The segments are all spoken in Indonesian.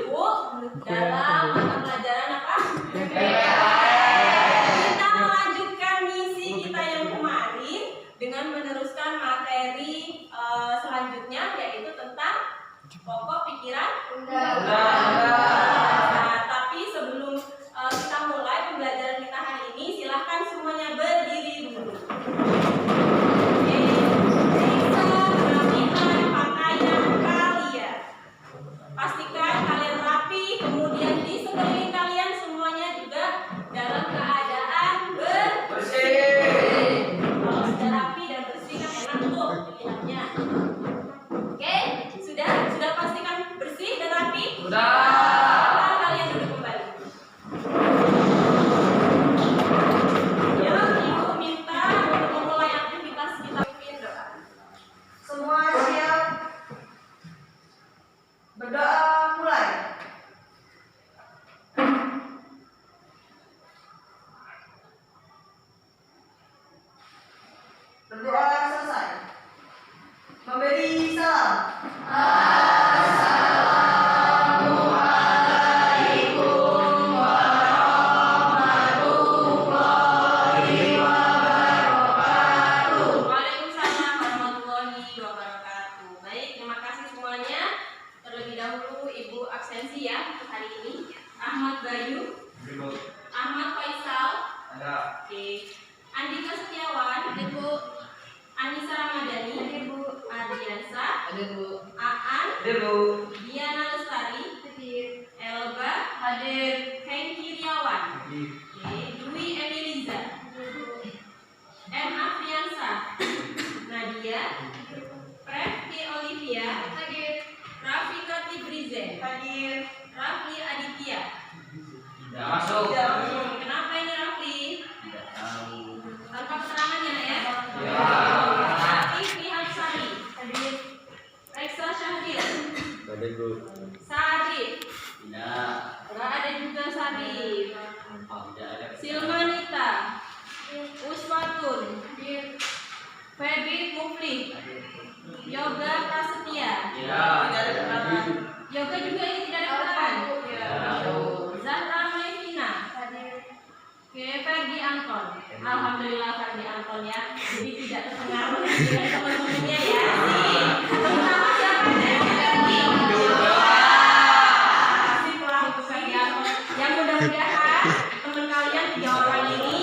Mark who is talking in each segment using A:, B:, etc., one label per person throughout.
A: dulu dalam mata pelajaran apa? Kita melanjutkan misi kita yang kemarin dengan meneruskan materi selanjutnya, yaitu tentang pokok pikiran undang-undang. Nah, tapi sebelum kita mulai pembelajaran kita hari ini, silahkan semuanya berdiri dulu. Pastikan kalian rapi, kemudian di sekeliling kalian semuanya juga dalam keadaan bersih. Kalau sudah rapi dan bersih kan enak tuh dilihatnya. Oke, sudah pastikan bersih dan rapi? Sudah. Kalian duduk kembali. Ya, Ibu minta untuk memulai aktivitas kita pimpin doa.
B: Semua siap? Berdoa mulai. Berdoa selesai. Memberi salam. Assalamualaikum warahmatullahi wabarakatuh.
A: Waalaikumsalam warahmatullahi wabarakatuh. Baik, terima kasih semuanya. Terlebih dahulu Ibu absensi ya untuk hari ini. Ahmad Bayu, Ahmad Faisal, oke. Andika Setiawan, Ibu. Anissa Ramadhani, Ibu. Adriansa, Aan, Diana Lestari, Elba, Hengki Riawan, Dwi Emiliza, M. Afriansa, Nadia, Preti Olivia, Rafika Tibrizen, Rafli Aditya.
C: Masuk.
A: Kenapa ini Rafli?
C: Tidak tahu.
A: Tanpa keterangannya ya?
C: Ya.
A: Atifi Hamsari, Reksa Syahdir, Sajid,
C: Tidak.
A: nggak ada juga Sabib,
C: Tidak ada.
A: Silmanita, Uswatun, Febri Mufli, Yoga Prasetya.
C: Tidak.
A: Yoga juga ini tidak ada keterangan. Zahra Maivina, Ferdi Anton. Alhamdulillah Ferdi Anton ya. Jadi tidak terpengaruh dengan teman-temannya ya. Terutama siapa yang kasih pulang untuk Ferdi Anton. Yang mudah-mudahan teman kalian 3 orang ini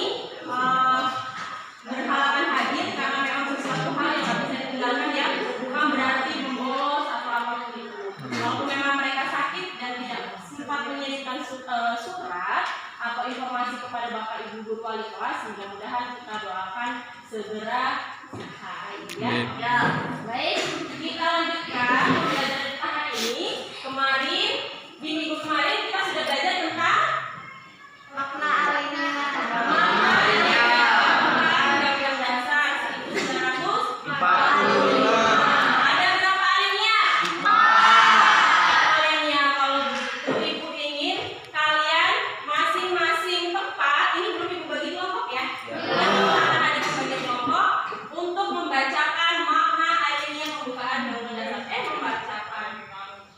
A: berhalangan hadir karena memang sesuatu hal yang tidak bisa ditinggalkan ya. Bukan berarti membolos atau apapun itu. Kalau memang mereka sakit dan tidak sempat mengirimkan surat atau informasi kepada Bapak Ibu guru wali kelas, mudah-mudahan kita doakan segera sehat ya. Baik, kita lanjutkan pembelajaran kita hari ini. Kemarin di minggu kemarin kita sudah belajar tentang
B: Makna alinea.
A: Undang-Undang Dasar 1945. Ada berapa alinea? 4 alinea. Kalau Ibu ingin kalian masing-masing tempat, ini belum Ibu bagi kelompok ya. Akan ada pembagian kelompok untuk membacakan makna alinea pembukaan Undang-Undang Dasar. Membacakan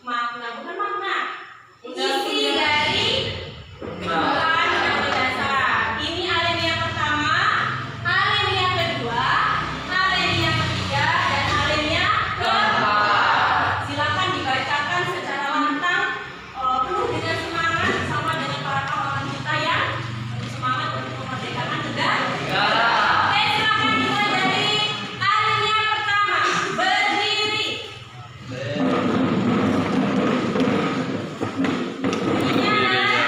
A: makna, bukan makna. Isi dari pembukaan Undang-Undang Dasar. Ini alinea pertama, alinea kedua, alinea ketiga, dan alinea keempat. Silakan dibacakan secara lantang, penuh dengan semangat sama dengan para kawan kita yang semangat untuk kemerdekaan negara. Oke, silakan dimulai dari alinea pertama. Berdiri.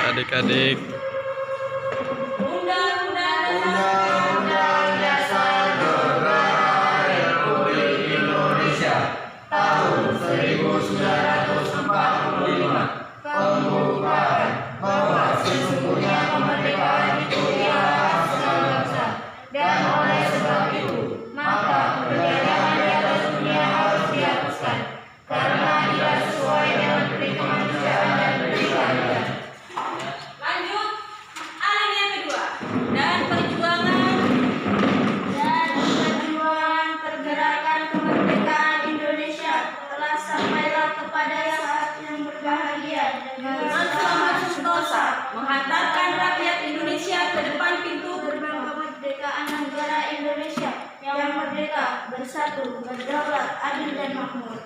D: Adik-adik,
A: Undang-Undang
B: Dasar Negara Republik Indonesia tahun 1945 pembukaan bahwa sesungguhnya kemerdekaan itu hak segala bangsa, dan oleh sebab itu maka penjajahan di atas dunia harus dihapuskan karena tidak sesuai dengan perhitungan kemanusiaan dan keadilan.
A: Lanjut. menghantarkan rakyat Indonesia ke depan pintu
B: gerbang kemerdekaan negara Indonesia yang merdeka, bersatu, berdaulat, adil dan makmur.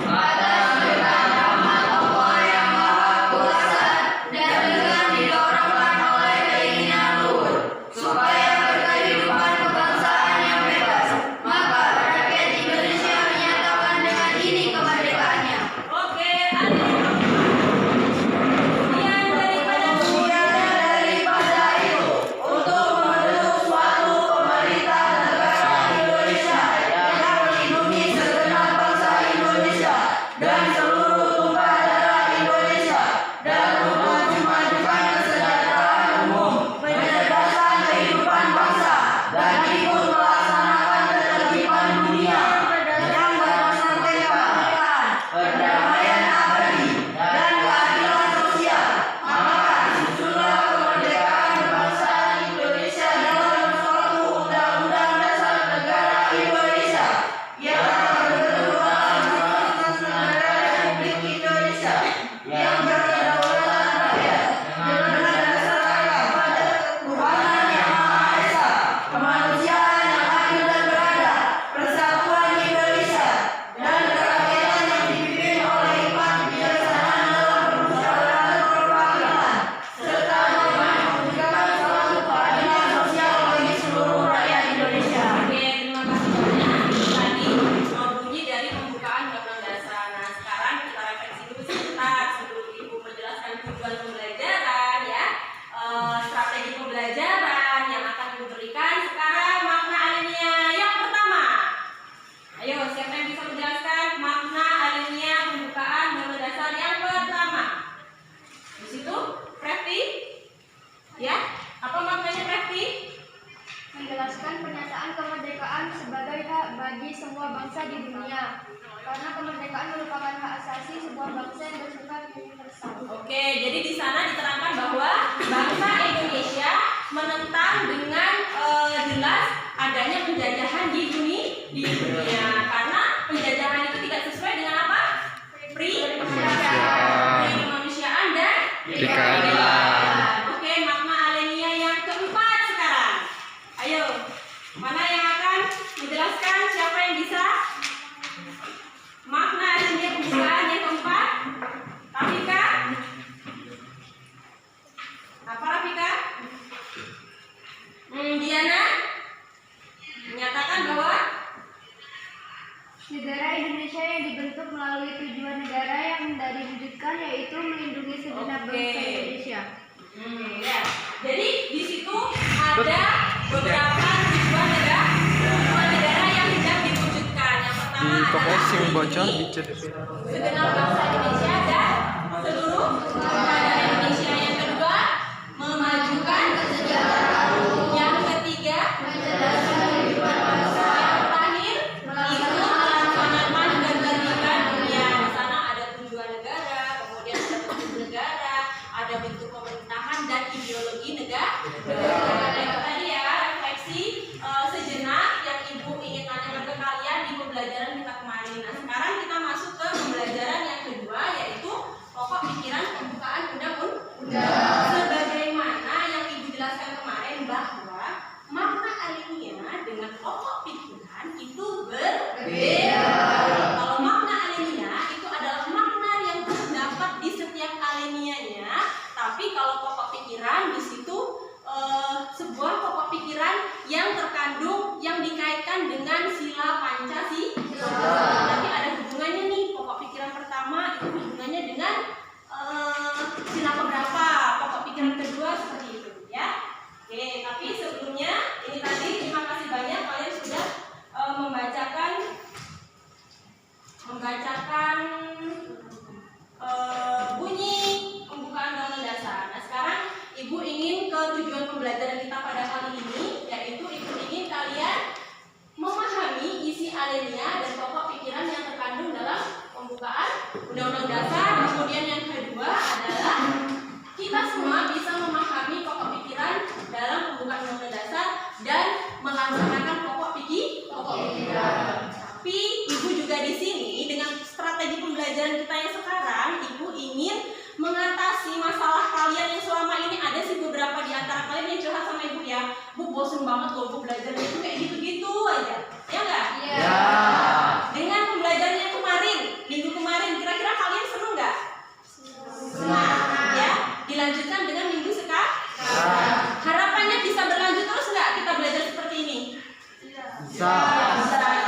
B: Atas berkat rahmat Allah yang Maha Kuasa dan dengan didorongkan oleh keinginan luhur supaya berkehidupan kebangsaan yang bebas, maka rakyat Indonesia menyatakan dengan ini kemerdekaannya.
A: Oke, kemudian
B: Daripada itu, untuk membentuk suatu pemerintah negara Indonesia yang melindungi segenap bangsa Indonesia dan seluruh tumpah darah Indonesia dan untuk memajukan kesejahteraan umum, mencerdaskan kehidupan bangsa dan ikut melaksanakan ketertiban dunia yang berdasarkan kemerdekaan, perdamaian abadi, dan keadilan sosial. Maka disusunlah kemerdekaan kebangsaan Indonesia dalam suatu undang-undang dasar negara Indonesia yang berbentuk atas negara Republik Indonesia yang berkedaulatan rakyat dengan berdasarkan pada ketuhanan yang Maha Esa, kemanusiaan yang adil dan beradab, persatuan Indonesia, dan kerakyatan yang dipimpin oleh hikmat kebijaksanaan dalam permusyawaratan perwakilan, serta dengan mewujudkan suatu keadilan sosial bagi seluruh rakyat Indonesia.
A: Oke, terima kasih banyak. Tadi bunyi dari pembukaan Undang-Undang Dasar. Nah, sekarang kita refleksi dulu sebentar sebelum Ibu menjelaskan tujuan pembelajaran ya. Strategi pembelajaran yang akan Ibu berikan. Sekarang makna alinea yang pertama. Ayo, siapa yang bisa menjelaskan makna alinea pembukaan Undang-Undang Dasar yang pertama? Di situ, Preti? Ya, apa maknanya Preti?
B: Menjelaskan pernyataan kemerdekaan sebagai hak bagi semua bangsa di dunia, karena kemerdekaan merupakan hak asasi sebuah bangsa yang bersifat universal.
A: Oke, jadi di sana diterangkan bahwa bangsa Indonesia menentang dengan jelas adanya penjajahan di dunia. Karena penjajahan itu tidak sesuai dengan apa? Kemanusiaan dan keadilan. Oke, makna alinea yang keempat sekarang. Ayo, mana yang akan menjelaskan? Siapa yang bisa? Makna alinea pembukaan yang keempat. Rafika? Apa Rafika? Diana? Menyatakan bahwa
B: Negara Indonesia yang dibentuk melalui tujuan negara yang hendak diwujudkan yaitu melindungi segenap
A: Oke.
B: bangsa Indonesia.
A: ya. Jadi di situ ada beberapa tujuan negara yang hendak diwujudkan. Yang pertama adalah segenap bangsa Indonesia dan seluruh negara Indonesia. Yang kedua, memajukan kesejahteraan umum. Yang ketiga, mencerdaskan kehidupan bangsa. Yang terakhir, ikut melaksanakan ketertiban dunia. Di sana ada tujuan negara, kemudian ada bentuk negara, ada bentuk pemerintahan dan ideologi negara. Itu tadi ya refleksi sejenak yang Ibu ingin tanyakan ke kalian di pembelajaran kita kemarin. Nah, sekarang kita masuk ke pembelajaran yang kedua, yaitu pokok pikiran pembukaan undang-undang. Sebagaimana yang Ibu jelaskan kemarin bahwa makna alinea dengan pokok pikiran itu berbeda. Kalau makna alinea itu adalah makna yang terdapat di setiap alineanya, tapi kalau pokok pikiran di situ sebuah pokok pikiran yang terkandung yang dikaitkan dengan sila Pancasila. Tapi ada hubungannya nih, pokok pikiran pertama itu hubungannya dengan sila keberapa, pokok pikiran kedua seperti itu ya. Oke, tapi sebelumnya ini tadi terima kasih banyak kalian sudah membacakan bunyi pembukaan Undang-Undang Dasar. Nah, sekarang Ibu ingin ke tujuan pembelajaran kita pada kali ini, yaitu Ibu ingin kalian memahami isi alinea dan pokok pikiran yang terkandung dalam pembukaan Undang-Undang Dasar. Kemudian yang kedua adalah kita semua bisa memahami pokok pikiran dalam pembukaan Undang-Undang Dasar dan melaksanakan pokok pikiran. Tapi Ibu juga di sini dengan strategi pembelajaran kita yang sekarang, Ibu ingin banget loh pembelajarannya itu kayak gitu-gitu aja. Ya enggak?
B: Iya.
A: Dengan pembelajarannya kemarin, minggu kemarin, kira-kira kalian seneng nggak?
B: Senang.
A: Ya, dilanjutkan dengan minggu sekarang. Harapannya bisa berlanjut terus nggak kita belajar seperti ini?
B: Bisa.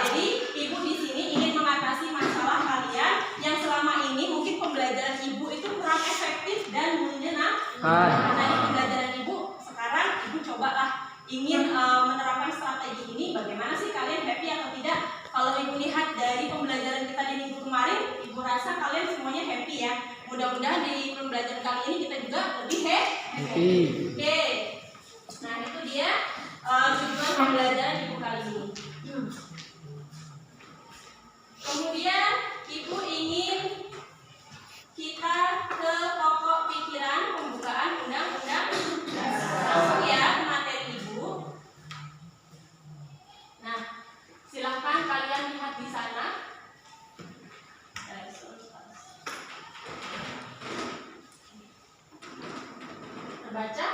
A: Jadi ibu di sini ingin mengatasi masalah kalian yang selama ini mungkin pembelajaran ibu itu kurang efektif dan menyenangkan. Dari pembelajaran ibu sekarang ibu cobalah ingin menerapkan strategi ini. Bagaimana sih kalian happy atau tidak? Kalau ibu lihat dari pembelajaran kita di minggu kemarin, ibu rasa kalian semuanya happy ya. Mudah-mudahan di pembelajaran kali ini kita juga lebih happy. Oke. Nah itu dia tujuan pembelajaran ibu kali ini. Kemudian ibu ingin kita ke pokok pikiran pembukaan undang-undang dasar ya materi ibu. Nah, silahkan kalian lihat di sana. Terbaca?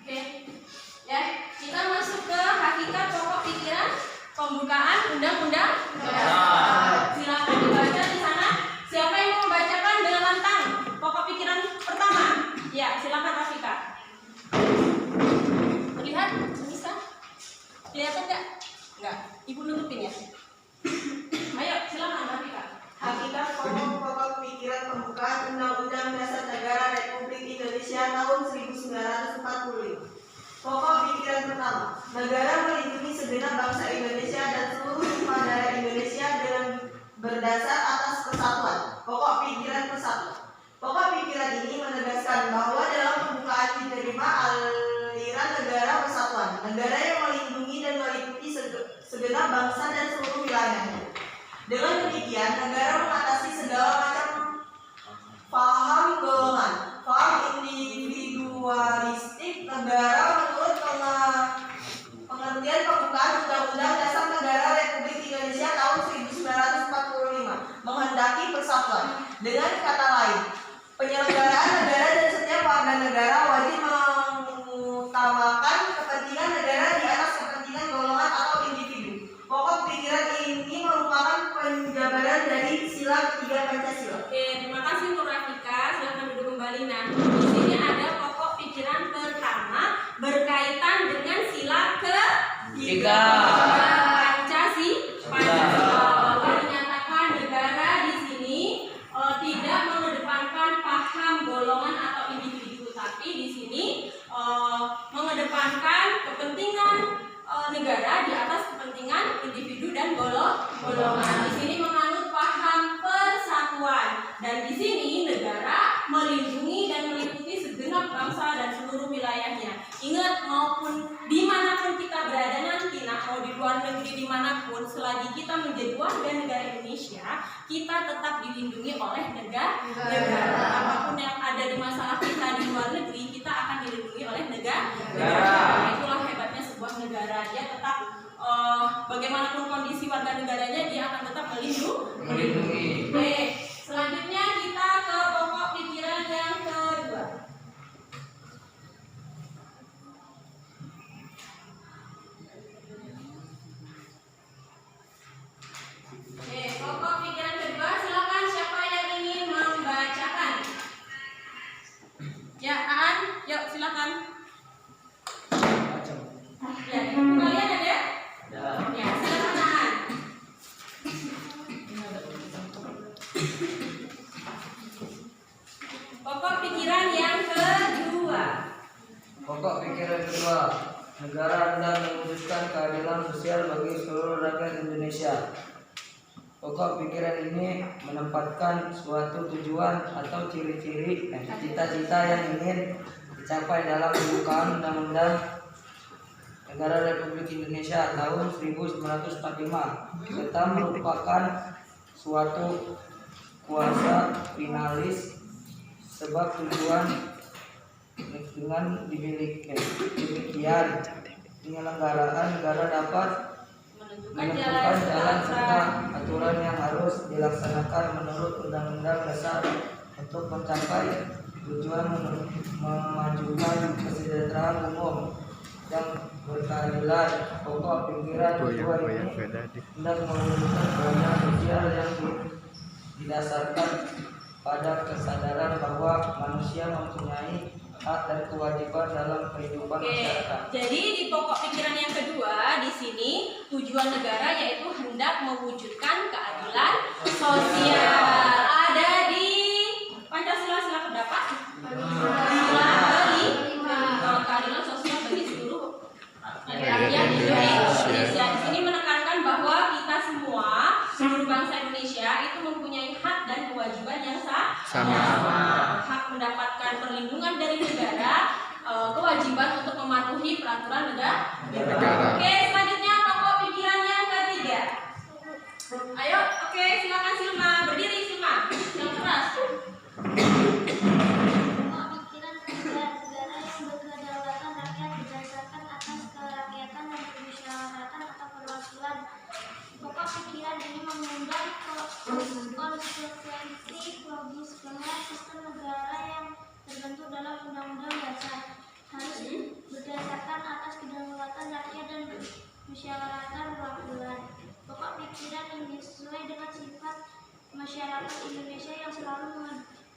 A: Oke, ya kita masuk ke hakikat pokok pikiran pembukaan undang-undang dasar. Silakan dibaca di sana. Siapa yang mau membacakan dengan lantang pokok pikiran pertama? Ya, silakan Rafika. Terlihat? Bisa? Kelihatan nggak? Nggak. Ibu nutupin ya. Ayo, silakan Rafika.
D: Hakikat pokok pikiran pembukaan Undang-Undang Dasar Negara Republik Indonesia tahun 1945. Pokok pikiran pertama, negara melindungi segenap bangsa Indonesia dan seluruh tumpah darah Indonesia dengan berdasar atas persatuan. Pokok pikiran persatu. Pokok pikiran ini menegaskan bahwa dalam pembukaan diterima aliran negara persatuan, negara yang melindungi dan meliputi segenap bangsa dan seluruh wilayahnya. Dengan demikian, negara mengatasi segala macam paham golongan, paham individualistik negara menurut pengertian pembukaan Undang-Undang Dasar Negara Republik Indonesia tahun 1945 menghendaki persatuan. Dengan kata lain, penyelenggaraan negara dan setiap warga negara wajib mengutamakan kepentingan negara di atas kepentingan golongan atau individu. Pokok pikiran ini merupakan penjabaran dari sila ketiga Pancasila.
A: Oke, terima kasih untuk Rafika. Silahkan duduk kembali. Nah, di sini ada pokok pikiran pertama berkaitan dengan sila ketiga Pancasila. Bahwa dinyatakan negara di sini tidak mengedepankan paham golongan atau individu, tapi di sini mengedepankan kepentingan negara di atas kepentingan individu dan golongan. Di sini menganut paham persatuan dan di sini negara melindungi dan meliputi segenap bangsa dan seluruh wilayahnya. Ingat, maupun dimanapun kita berada nanti, nah mau di luar negeri dimanapun, selagi kita menjadi warga negara Indonesia, kita tetap dilindungi oleh negara. Apapun yang ada di masalah kita di luar negeri, kita akan dilindungi oleh negara. Itulah hebatnya sebuah negara, dia tetap bagaimanapun kondisi warga negaranya, dia akan tetap melindungi. Oke, selanjutnya kita ke pokok pikiran yang kedua. Oke, pokok pikiran kedua, silakan siapa yang ingin membacakan? Ya, Aan, yuk silakan. Ya, kalian ada? Ya, silakan Aan. Pokok pikiran yang kedua.
E: Pokok pikiran kedua, negara hendak mewujudkan keadilan sosial bagi seluruh rakyat Indonesia. Pokok pikiran ini menempatkan suatu tujuan atau ciri-ciri cita-cita yang ingin dicapai dalam pembukaan Undang-Undang Negara Republik Indonesia tahun 1945 serta merupakan suatu kuasa finalis sebab tujuan dengan demikian penyelenggaraan negara dapat menentukan jalan serta aturan yang harus dilaksanakan menurut Undang-Undang Dasar untuk mencapai tujuan memajukan kesejahteraan umum yang berkeadilan. Pokok pikiran kedua ini hendak mewujudkan keadilan sosial yang didasarkan pada kesadaran bahwa manusia mempunyai hak dan kewajiban dalam kehidupan
A: Oke,
E: masyarakat.
A: jadi di pokok pikiran yang kedua di sini tujuan negara yaitu hendak mewujudkan keadilan sosial. Ada di Pancasila sila keberapa? Sila kelima. Keadilan sosial bagi seluruh rakyat Indonesia. Di sini menekankan bahwa kita semua seluruh bangsa Indonesia itu mempunyai hak dan kewajiban yang sama. Hak mendapatkan perlindungan dari negara, kewajiban untuk mematuhi peraturan negara. Oke, selanjutnya pokok pikiran yang ketiga. Ayo, oke, silakan Silma, berdiri Silma, yang keras.
B: Pemikiran ketiga, negara yang berkedaulatan rakyat berdasarkan atas kerakyatan dan kemusyawaratan atau perwakilan. Pokok pikiran ini mengundang konsekuensi logis bahwa sistem negara yang terbentuk dalam Undang-Undang Dasar harus berdasarkan atas kedaulatan rakyat dan musyawaratan perwakilan. Pokok pikiran ini sesuai dengan sifat masyarakat Indonesia yang selalu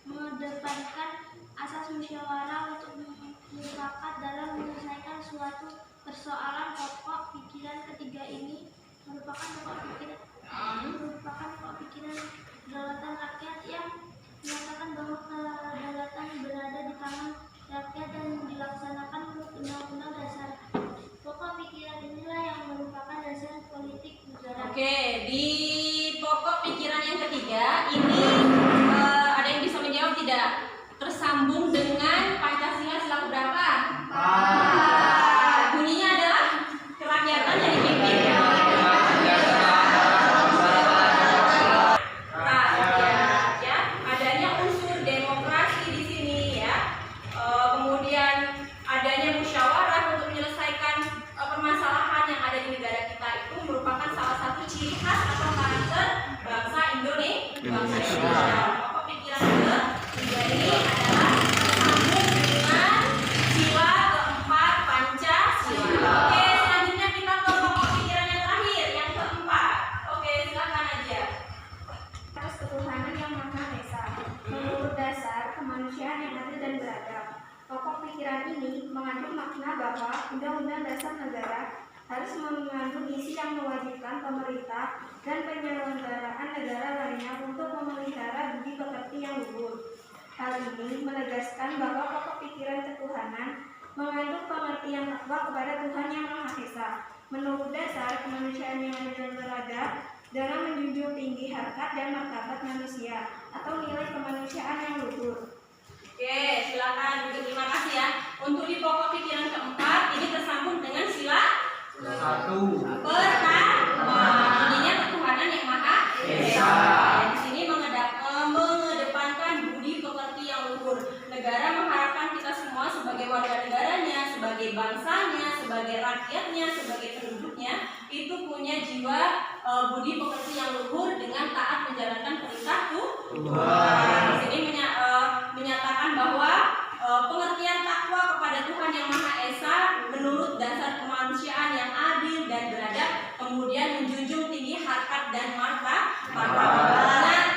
B: mengedepankan asas musyawarah untuk mufakat dalam menyelesaikan suatu persoalan. Pokok pikiran ketiga ini merupakan pokok pikiran kedaulatan rakyat yang menyatakan bahwa kedaulatan berada di tangan rakyat dan dilaksanakan menurut Undang-Undang Dasar. Pokok pikiran inilah yang merupakan dasar politik negara.
A: Oke, di pokok pikiran yang ketiga ini ada yang bisa menjawab tidak? Tersambung dengan Pancasila sila keberapa? Bunyinya adalah kerakyatan yang dipimpin rakyat, ya. Adanya unsur demokrasi di sini, ya. Kemudian adanya musyawarah untuk menyelesaikan permasalahan yang ada di negara kita itu merupakan salah satu ciri khas atau karakter bangsa Indonesia. Pokok pikiran ketiga ini adalah sambung dengan sila keempat Pancasila. Oke, selanjutnya kita ke pokok pikiran yang terakhir, yang keempat. Oke, silakan aja.
B: Atas ketuhanan yang Maha Esa, menurut dasar kemanusiaan yang adil dan beradab. Pokok pikiran ini mengandung makna bahwa Undang-Undang Dasar Negara harus mengandung isi yang mewajibkan pemerintah dan penyelenggaraan negara lainnya untuk memelihara budi pekerti yang luhur. Hal ini menegaskan bahwa pokok pikiran ketuhanan mengandung pengertian takwa kepada Tuhan yang Maha Esa. Menurut dasar kemanusiaan yang adil dan beradab dalam menjunjung tinggi harkat dan martabat manusia atau nilai kemanusiaan yang luhur.
A: Oke, silakan. Terima kasih ya. Untuk di pokok pikiran keempat ini tersambung dengan sila pertama. Intinya ketuhanan yang Maha Esa. Di sini mengedepankan budi pekerti yang luhur. Negara mengharapkan kita semua sebagai warga negaranya, sebagai bangsanya, sebagai rakyatnya, sebagai penduduknya itu punya jiwa budi pekerti yang luhur dengan taat menjalankan perintah Tuhan. Di sini menyatakan bahwa pengertian takwa kepada Tuhan yang Maha Esa menurut dasar kemanusiaan yang adil dan beradab, kemudian menjunjung tinggi harkat dan martabat.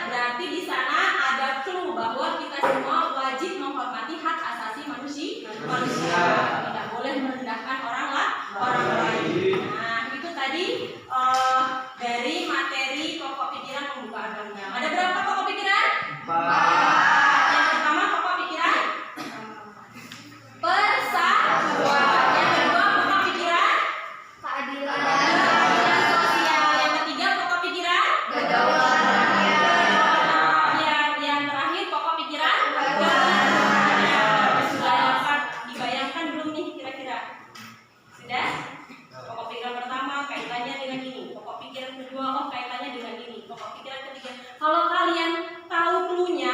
A: Berarti di sana ada clue bahwa kita semua wajib menghormati hak asasi manusia. Tidak boleh merendahkan orang lain. Nah, itu tadi dari materi pokok pikiran pembukaan undang-undang. Ada berapa pokok pikiran? 4. Yang pertama pokok pikiran persatuan. Yang kedua pokok pikiran
B: Keadilan.
A: sosial. Yang ketiga pokok pikiran
B: Kedaulatan.
A: yang terakhir pokok pikiran keadilan. Sudah dibayangkan belum nih kira-kira? Sudah? Pokok pikiran pertama kaitannya dengan ini. Pokok pikiran kedua kaitannya dengan ini. Pokok pikiran ketiga. Kalau kalian tahu clue-nya,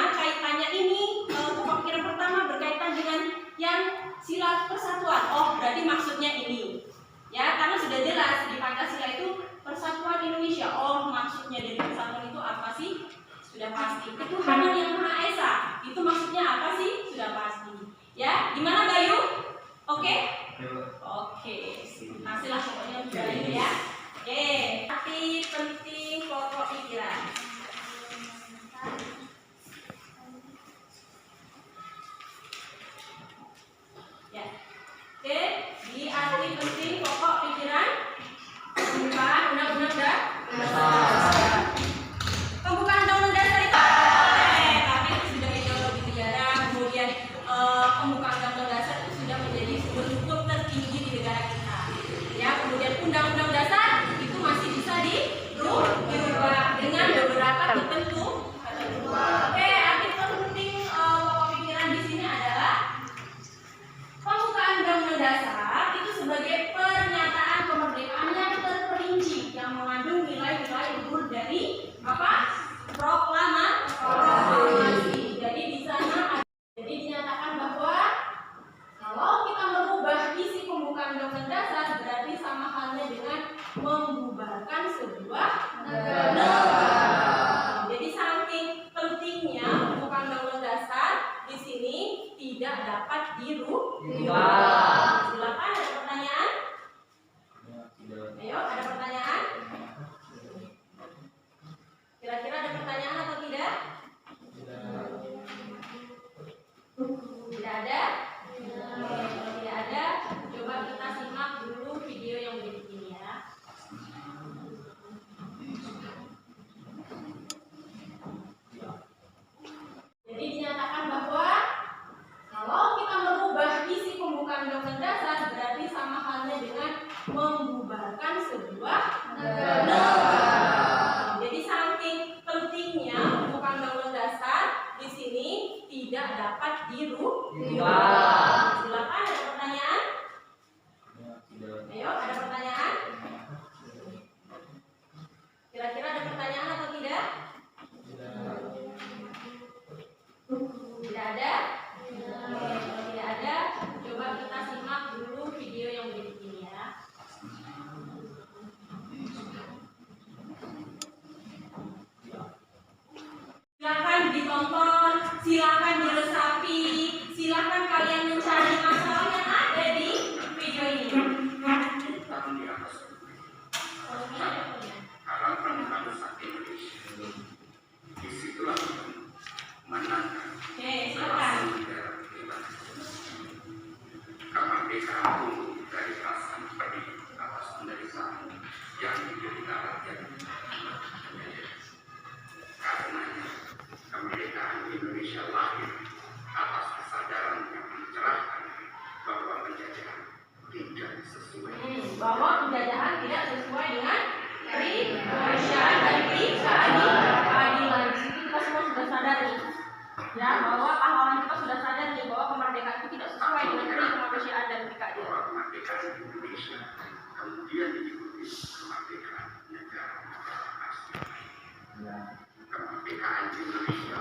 F: Kemerdekaan Indonesia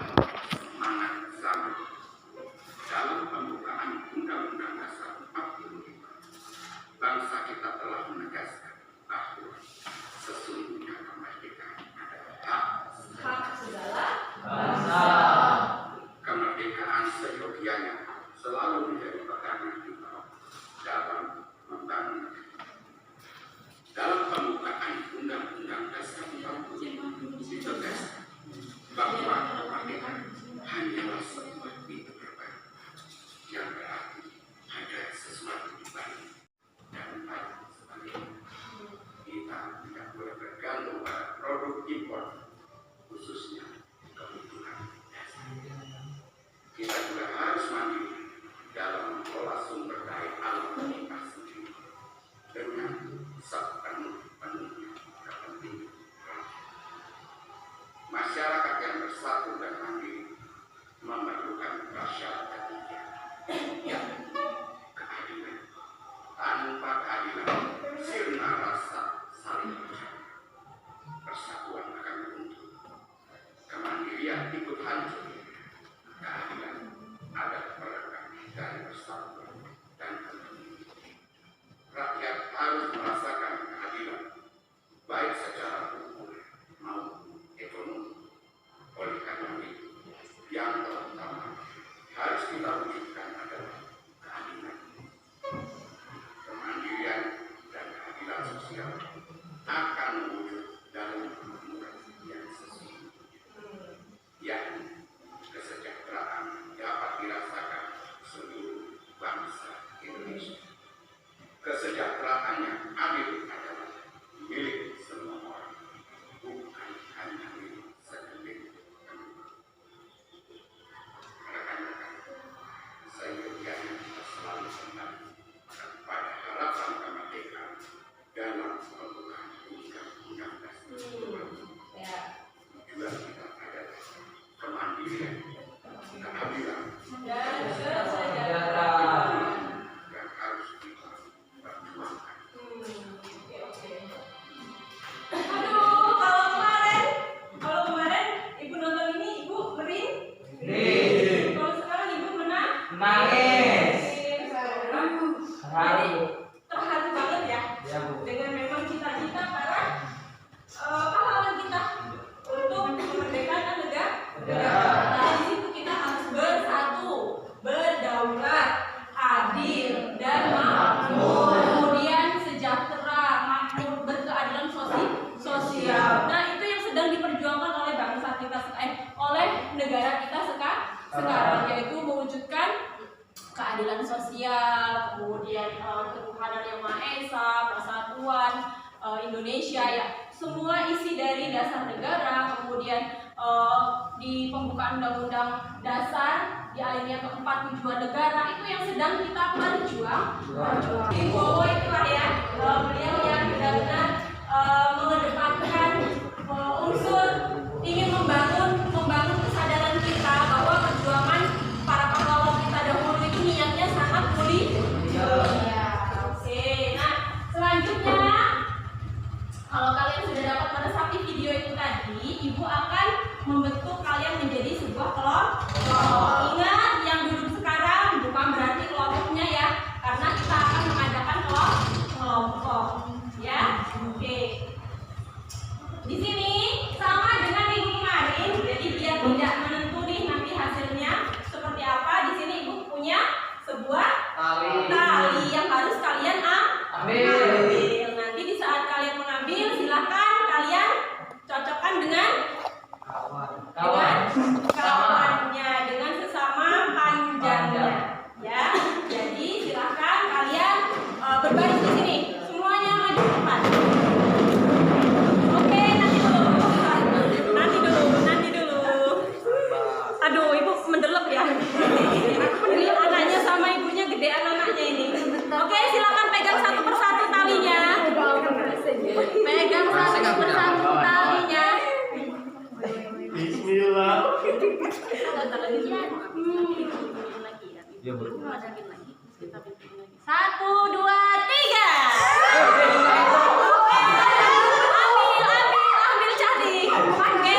F: semangat zaman dalam pembukaan Undang-Undang Dasar 45. Bangsa kita telah menegaskan bahwa sesungguhnya kemerdekaan adalah hak
A: segala
C: Bangsa.
F: kemerdekaan seyogianya selalu menjadi pegangan kita dalam membangun negeri. Dalam pembukaan Undang-Undang Dasar 45 ditegaskan bahwa kemerdekaan hanyalah sebuah pintu terbang yang berarti ada sesuatu di balik dan baik sebaliknya. Kita tidak boleh bergantung pada produk impor, khususnya kebutuhan dasar. Kita juga harus mandiri dalam mengelola sumber daya alam kita sendiri dengan sepenuh-penuhnya kepentingan rakyat. Masyarakat yang bersatu dan mandiri memerlukan prasyarat ketiga, yakni keadilan. Tanpa keadilan, sirna rasa saling percaya. Persatuan akan runtuh, kemandirian ikut hancur. Keadilan adalah perekat dari persatuan dan kepentingan. Rakyat harus merasakan keadilan, baik secara hukum maupun ekonomi. Oleh karena itu, yang terutama harus kita wujudkan adalah keadilan. Kemandirian dan keadilan sosial akan mewujud dalam kemakmuran yang sesungguhnya, yakni kesejahteraan dapat dirasakan seluruh bangsa Indonesia. Kesejahteraan yang adil adalah milik semua orang, bukan hanya milik segelintir penduduk. Rekan-rekan, seyogianya kita selalu kembali pada harapan kemerdekaan dalam pembukaan Undang-Undang Dasar 45. Tujuan kita adalah kemandirian, keadilan,
A: dan
C: Kesejahteraan.
F: yang harus kita perjuangkan.
A: Aduh, kalau kemarin ibu nonton ini ibu merinding. Kalau sekarang ibu
C: Nangis.
A: Aduh, jadi terharu banget ya dengan memang cita-cita para pahlawan kita untuk memerdekakan negara. Nah, di situ kita harus bersatu, berdaulat, adil dan makmur, kemudian sejahtera, makmur, berkeadilan sosial. Nah, itu yang sedang diperjuangkan oleh bangsa kita oleh negara kita sekarang, yaitu mewujudkan keadilan sosial, kemudian ketuhanan yang Maha Esa, persatuan Indonesia, ya semua isi dari dasar negara. Kemudian di pembukaan Undang-Undang Dasar di alinea keempat tujuan negara itu yang sedang kita berjuang. Wibowo itulah ya, beliau yang benar-benar mengedepankan unsur ingin membangun kesadaran kita bahwa perjuangan para pahlawan kita dahulu itu niatnya sangat mulia. Oke, nah selanjutnya kalau kalian sudah dapat meresapi video itu tadi, ibu akan membentuk kalian menjadi sebuah kelompok. Ingat, yang duduk sekarang bukan berarti kelompoknya ya, karena kita akan mengadakan kelompok. Ya, oke. Di sini sama dengan minggu kemarin, jadi biar tidak menentu nih nanti hasilnya seperti apa. Di sini ibu punya sebuah tali yang harus kalian ambil. Nanti di saat kalian mengambil, silakan kalian cocokkan dengan kawannya, dengan sesama panjangnya. Ya, jadi silakan kalian berbaris di sini. Semuanya maju ke depan. Oke, nanti dulu. Aduh, ibu mendelep ya. Mendelep anaknya sama ibunya, gedean anaknya ini. Oke, silakan pegang satu persatu talinya. Pegang satu persatu talinya.
G: Bismillah.
A: Satu, dua, tiga. Ambil cari. Oke,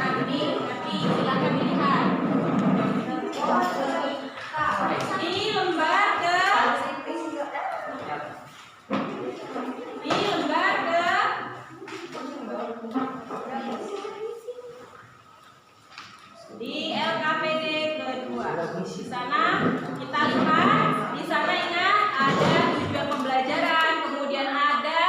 A: Nah, ini nanti silakan dilihat. Di lembar ke di LKPD kedua. Di sana kita lihat, di sana ingat ada tujuan pembelajaran, kemudian ada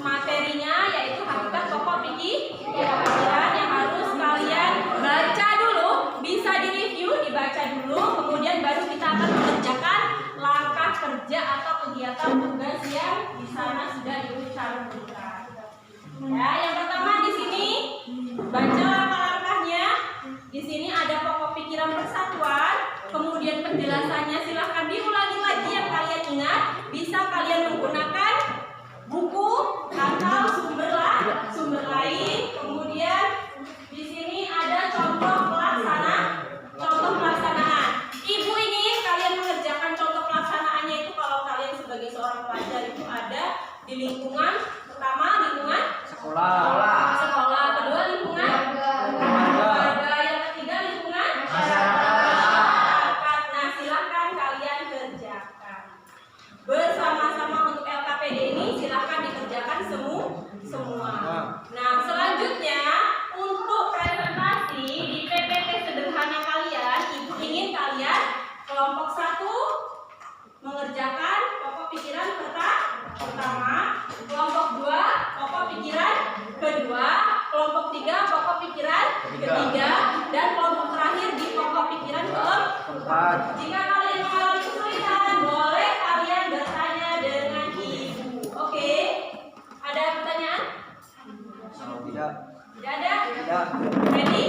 A: materinya yaitu hakikat pokok pikiran yang harus kalian baca dulu, bisa direview, dibaca dulu, kemudian baru kita akan mengerjakan langkah kerja atau kegiatan tugas yang di sana sudah dicantumkan. Ya, yang pertama di sini baca langkah-langkahnya. Di sini ada pokok pikiran persatuan, kemudian penjelasannya silahkan diulangi lagi yang kalian ingat. Bisa kalian menggunakan buku atau sumber lain. Kemudian di sini ada contoh pelaksanaan. Ibu ingin kalian mengerjakan contoh pelaksanaannya itu kalau kalian sebagai seorang pelajar itu ada di lingkungan pertama, lingkungan sekolah, kedua lingkungan keluarga, yang ketiga lingkungan masyarakat. Nah, silahkan kalian kerjakan bersama-sama. Untuk LKPD ini silahkan dikerjakan semua. Nah, selanjutnya untuk presentasi di PPT sederhana kalian, ibu ingin kalian kelompok 1 mengerjakan pokok pikiran pertama, kelompok 2 pokok pikiran kedua, kelompok 3 pokok pikiran ketiga, dan kelompok terakhir di pokok pikiran keempat. Jika kalian mengalami kesulitan, boleh kalian bertanya dengan ibu. Oke? Ada pertanyaan?
E: Tidak.
A: Tidak ada?
E: Tidak.
A: Ready?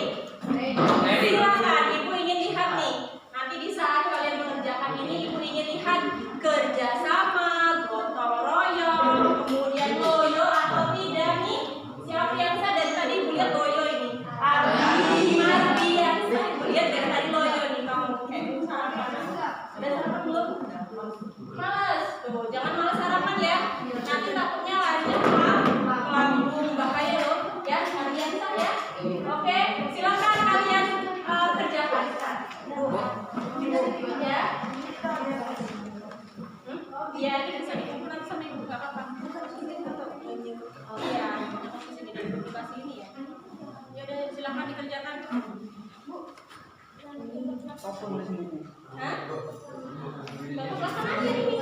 C: Ready.
A: Silakan, ibu ingin lihat nih. Nanti di saat kalian mengerjakan ini, ibu ingin lihat kerjasama, gotong royong, kemudian loyo atau tidak nih. Siapa yang saya dari tadi ibu lihat loyo ini? Mardiansa, ibu lihat dari tadi loyo nih kamu. Sarapan? Udah sarapan belum? Males, tuh jangan malas sarapan ya. Nanti takutnya larinya ke lambung, bahaya loh. Ya, Mardiansa ya. Oke, silakan kalian kerjakan. Ya. Biar bisa dikumpulkan sama ibu, gak apa-apa. Oh iya, di publikasi ini ya. Ya udah, silakan dikerjakan. Hah? Bapak pelaksana aja ini.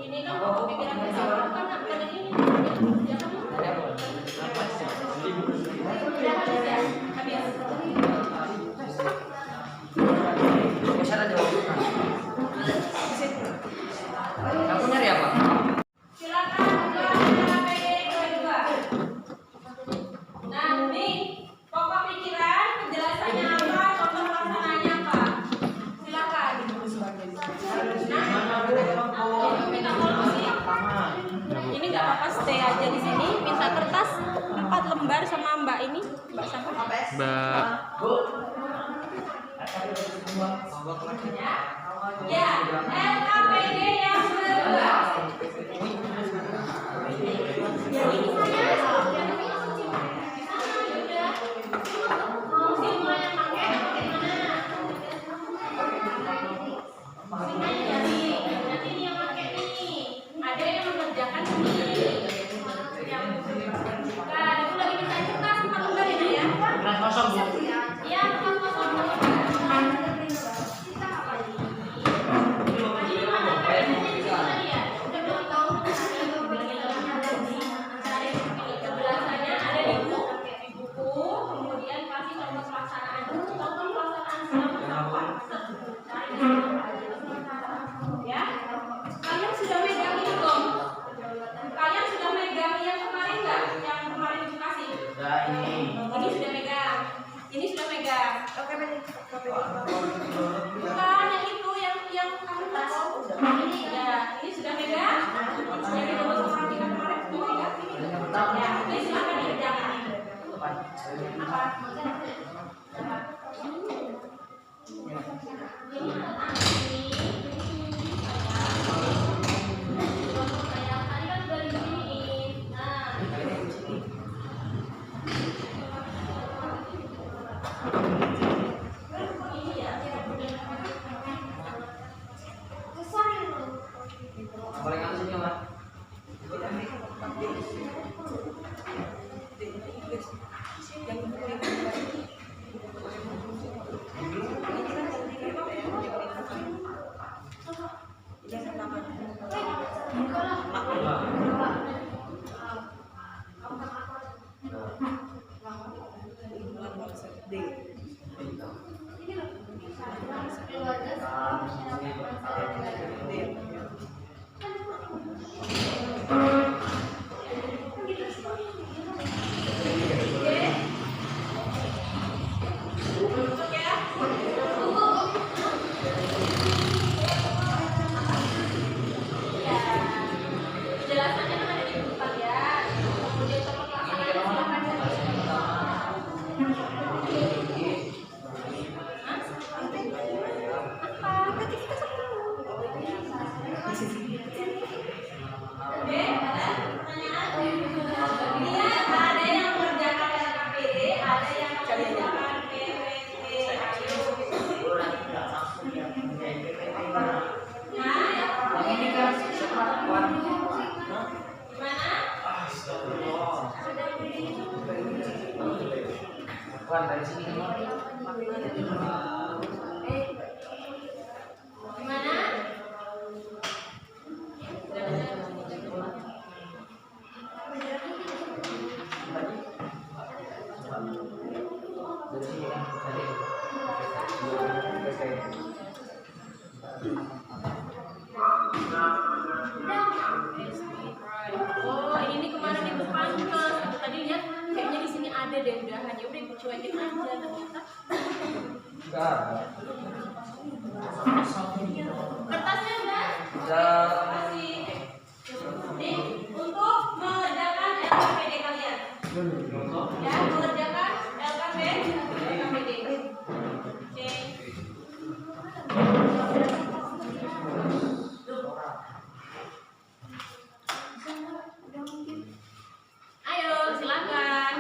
A: Ini kan pokok pikiran bersama kan bukan ini. Kerjakan dulu. Udah habis ya? Habis.
C: Kamu nyari apa?
A: Silakan LKPD kedua. Nah, nih pokok pikiran, penjelasannya apa, contoh pelaksanaannya apa. Silakan. Nah, ibu minta tolong sih. Ini nggak apa-apa, stay aja di sini. Minta kertas 4 lembar sama Mbak ini, Mbak siapa? Ya, LKPD yang kedua. Ini ada yang mengerjakan sendiri. Nah, ibu lagi minta kertas 4 lembar ini ya.
C: Kelas kosong, Bu.
A: Iya, kertas kosong. Penjelasannya ada di buku, kemudian kasih contoh pelaksanaan. Contoh pelaksanaan selama ya. Kalian sudah megang ini belum? Kalian sudah megang yang kemarin nggak? Yang kemarin ibu kasih? Ini sudah megang. Ini sudah megang. Bukan yang itu, yang kamu tahu. Ini ya, ini sudah megang. Yang kita buat orang kita kemarin sudah megang. Ya, ini silakan dikerjakan. Apa? Ini tadi kan sudah diginiin. Nah,
C: Paling atas ini apa?
A: Penjelasannya kan ada di buku kalian. Kemudian contoh pelaksanaan silakan ada yang mengerjakan LKPD, ada yang mengerjakan PPT.
C: Yang ini kan Wan.
A: Gimana?
C: Wan dari sini kan.
A: Gimana?
C: Dari sini kan.
A: Oh, ini kemarin itu pantes. Aku tadi lihat kayaknya di sini ada deh udahan. Ya udah ibu cuekin aja ternyata.
C: Enggak.
A: Kertasnya udah?
C: Udah.
A: Makasih. Nih, untuk mengerjakan LKPD kalian. Ya, mengerjakan LKPD. Oke. Ayo, silakan.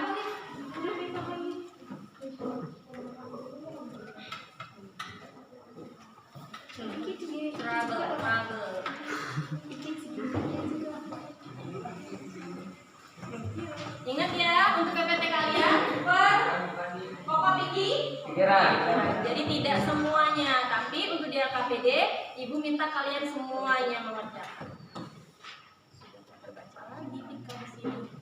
A: Trouble. Ingat ya, untuk PPT kalian per pokok fikih.
C: Pikiran.
A: Jadi tidak semuanya, tapi untuk di LKPD, ibu minta kalian semuanya mengerjakan. Baca lagi Tika di sini.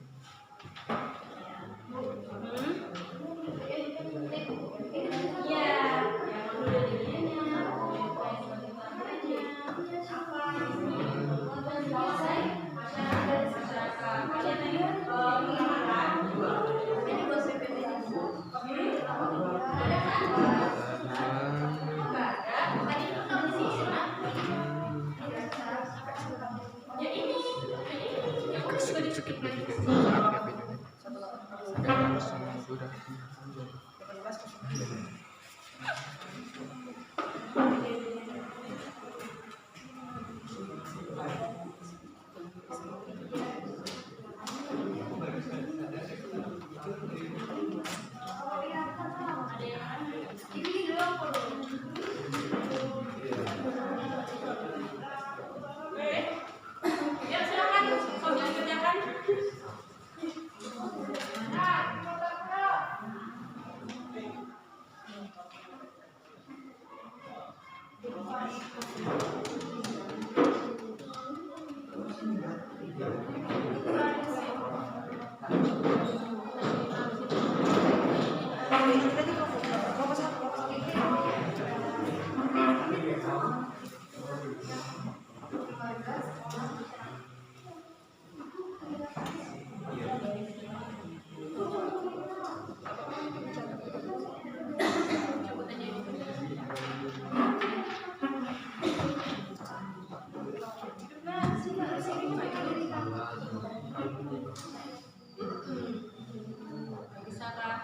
A: Ya, yang udah dirinya, masyarakat. Kalian tadi mengamalkan. Ini buat PPT. Ada kan? Enggak ada. Tadi itu tahu di sini kan? Ya ini. Ya silakan, sambil kerjakan. Bisa kah?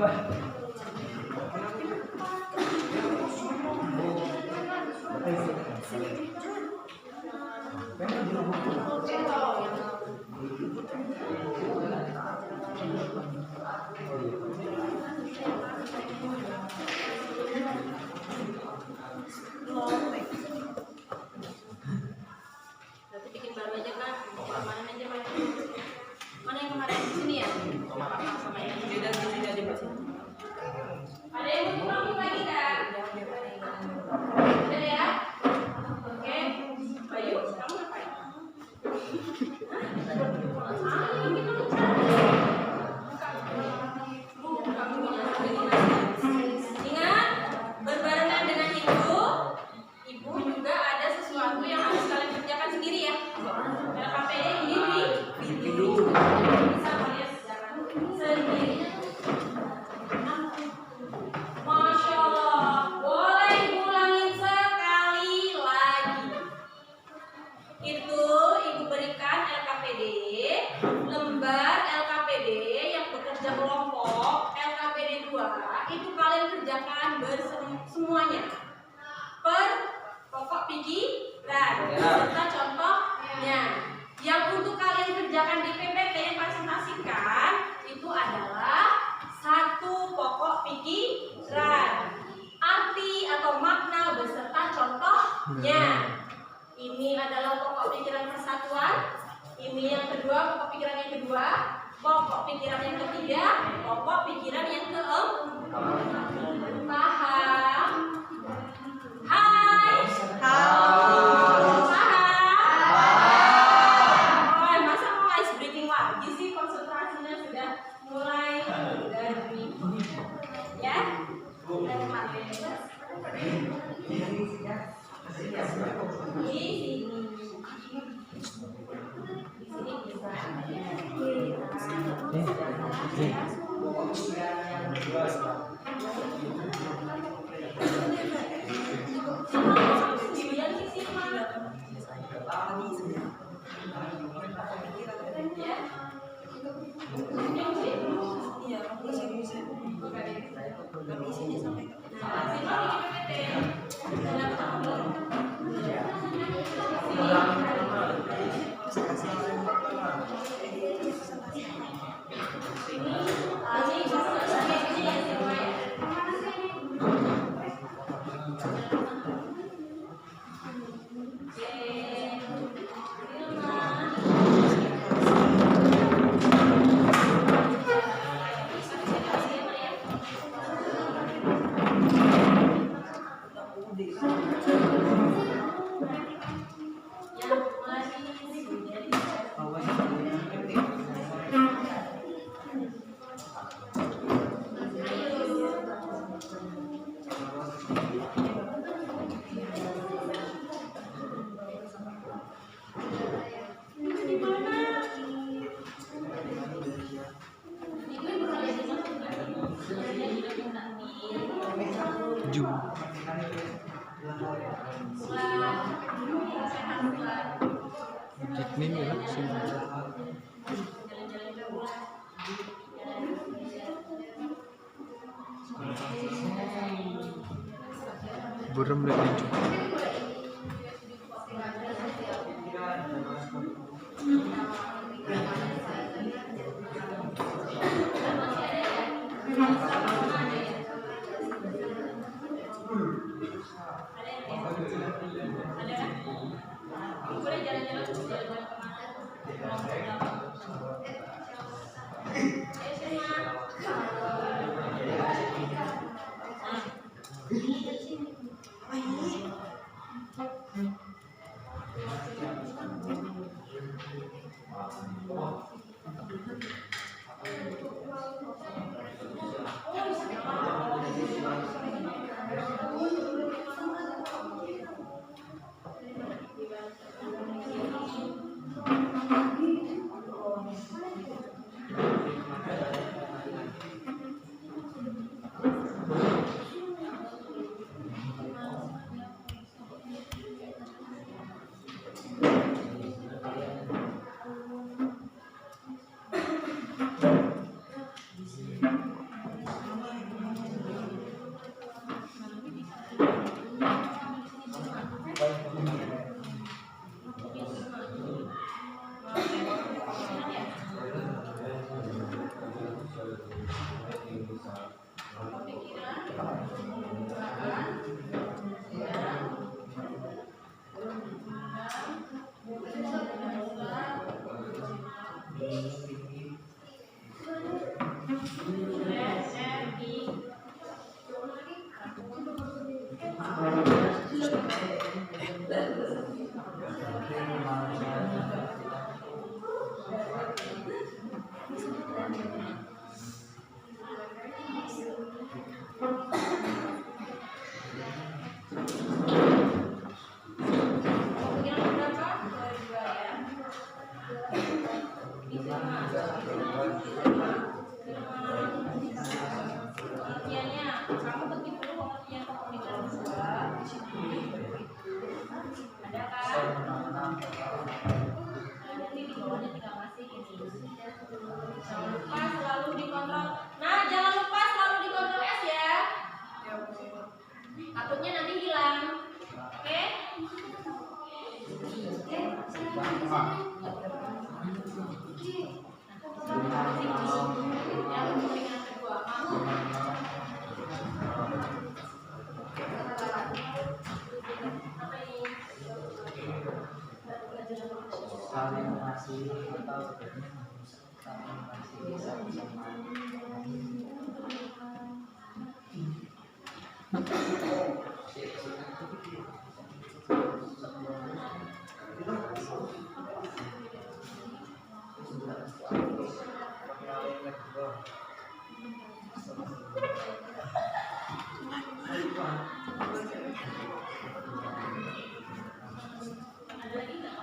A: Berarti bikin baru aja kan? Kemarin aja mana? Mana yang kemarin di sini ya? Sama yang beda di sini aja Pak. Ada yang mau dibangun lagi kan? Ada ya? Oke. Bayu, kamu ngapain? Ayo kita ingat, berbarengan dengan itu, ibu juga ada sesuatu yang harus kalian kerjakan sendiri ya. LKPD ini bisa kalian kerjakan sendiri. Masya Allah, boleh ulangin sekali lagi. Itu ibu berikan LKPD, lembar LKPD yang bekerja kelompok, LKPD 2, itu kalian kerjakan semuanya per pokok pikiran serta contohnya. Yang untuk kalian kerjakan di PPT yang presentasikan itu adalah satu pokok pikiran, arti atau makna beserta contohnya. Ini adalah pokok pikiran persatuan. Ini yang kedua, pokok pikiran yang kedua. Pokok pikiran yang ketiga, pokok pikiran yang keempat. Paham? Hai. Paham? Oh, masa mau ice breaking lagi sih? Konsentrasinya sudah mulai dari ya. Dari kemarin. Di sini
E: Burem lagi.
A: Oh selalu dikontrol. Nah, jangan lupa selalu dikontrol S ya. Takutnya nanti hilang. Oke? Yang kedua, kamu apa ini?
C: Saling mengasihi atau saling mengasihi satu sama
A: Ada lagi nggak?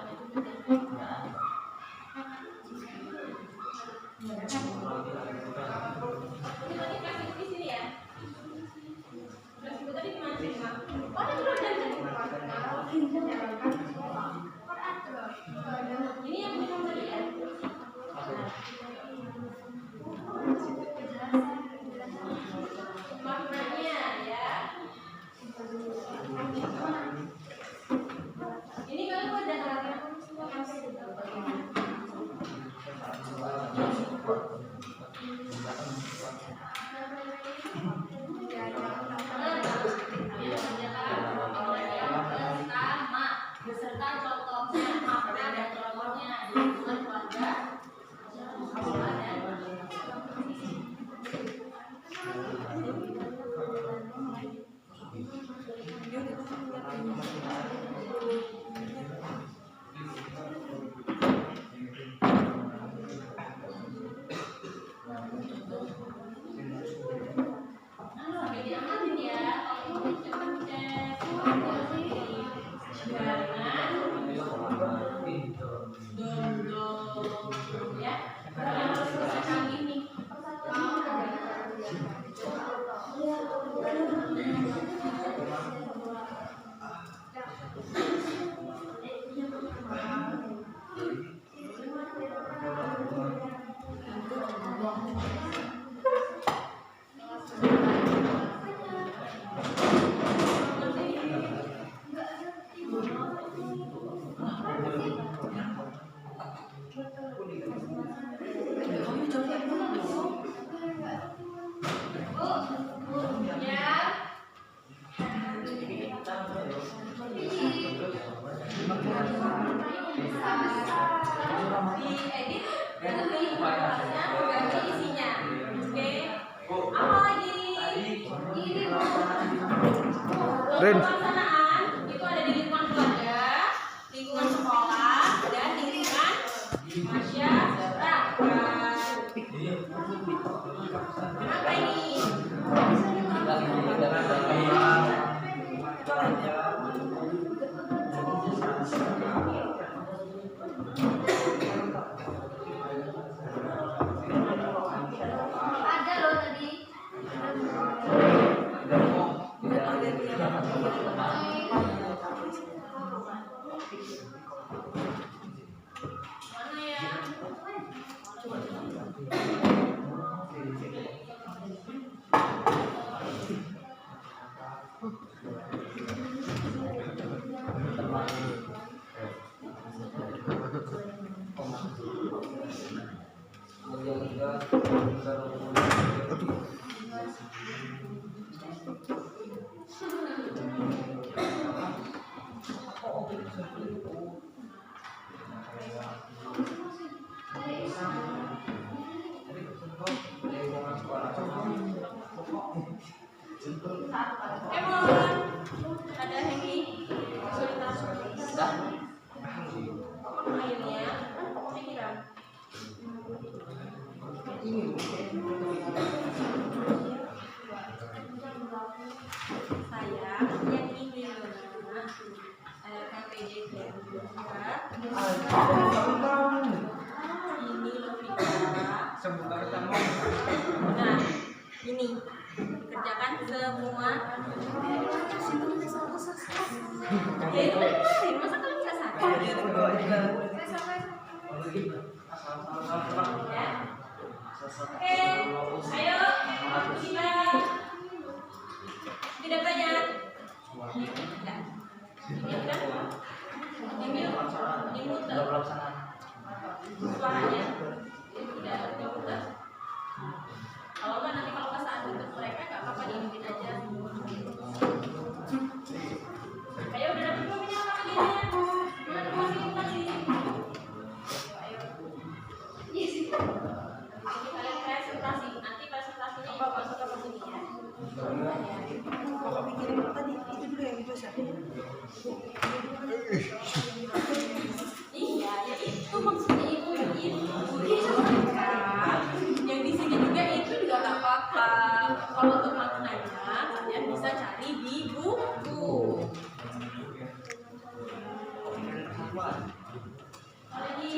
A: Ini tadi kasih di sini ya. Terus itu tadi gimana sih, Mak? Oh, ada dulu dan ini yang belum tadi ya. Maknanya ya. Ini kalau ada beserta contohnya, makna dan contohnya di lingkungan keluarga, sekolah dan jadi amatin ya. Kalau mau cek dom ya. Kalian harus selesaikan ini. Diedit ganti kelasnya, ganti isinya. Oke. Apa lagi? Pelaksanaan itu ada di lingkungan keluarga, lingkungan sekolah, dan lingkungan masyarakat. Kenapa ini? Ada loh tadi. Mana ya? Emon, ada Hengi, kesulitan. Akhirnya, pikiran. Saya yang ini Luna, KPJ Kendra. Ini Lovita. Nah, ini kerjakan semua. Ya itu kan kemarin, masa kalian nggak sadar? Ya. Oke. Kalau untuk maknanya kalian bisa cari di buku. Lagi.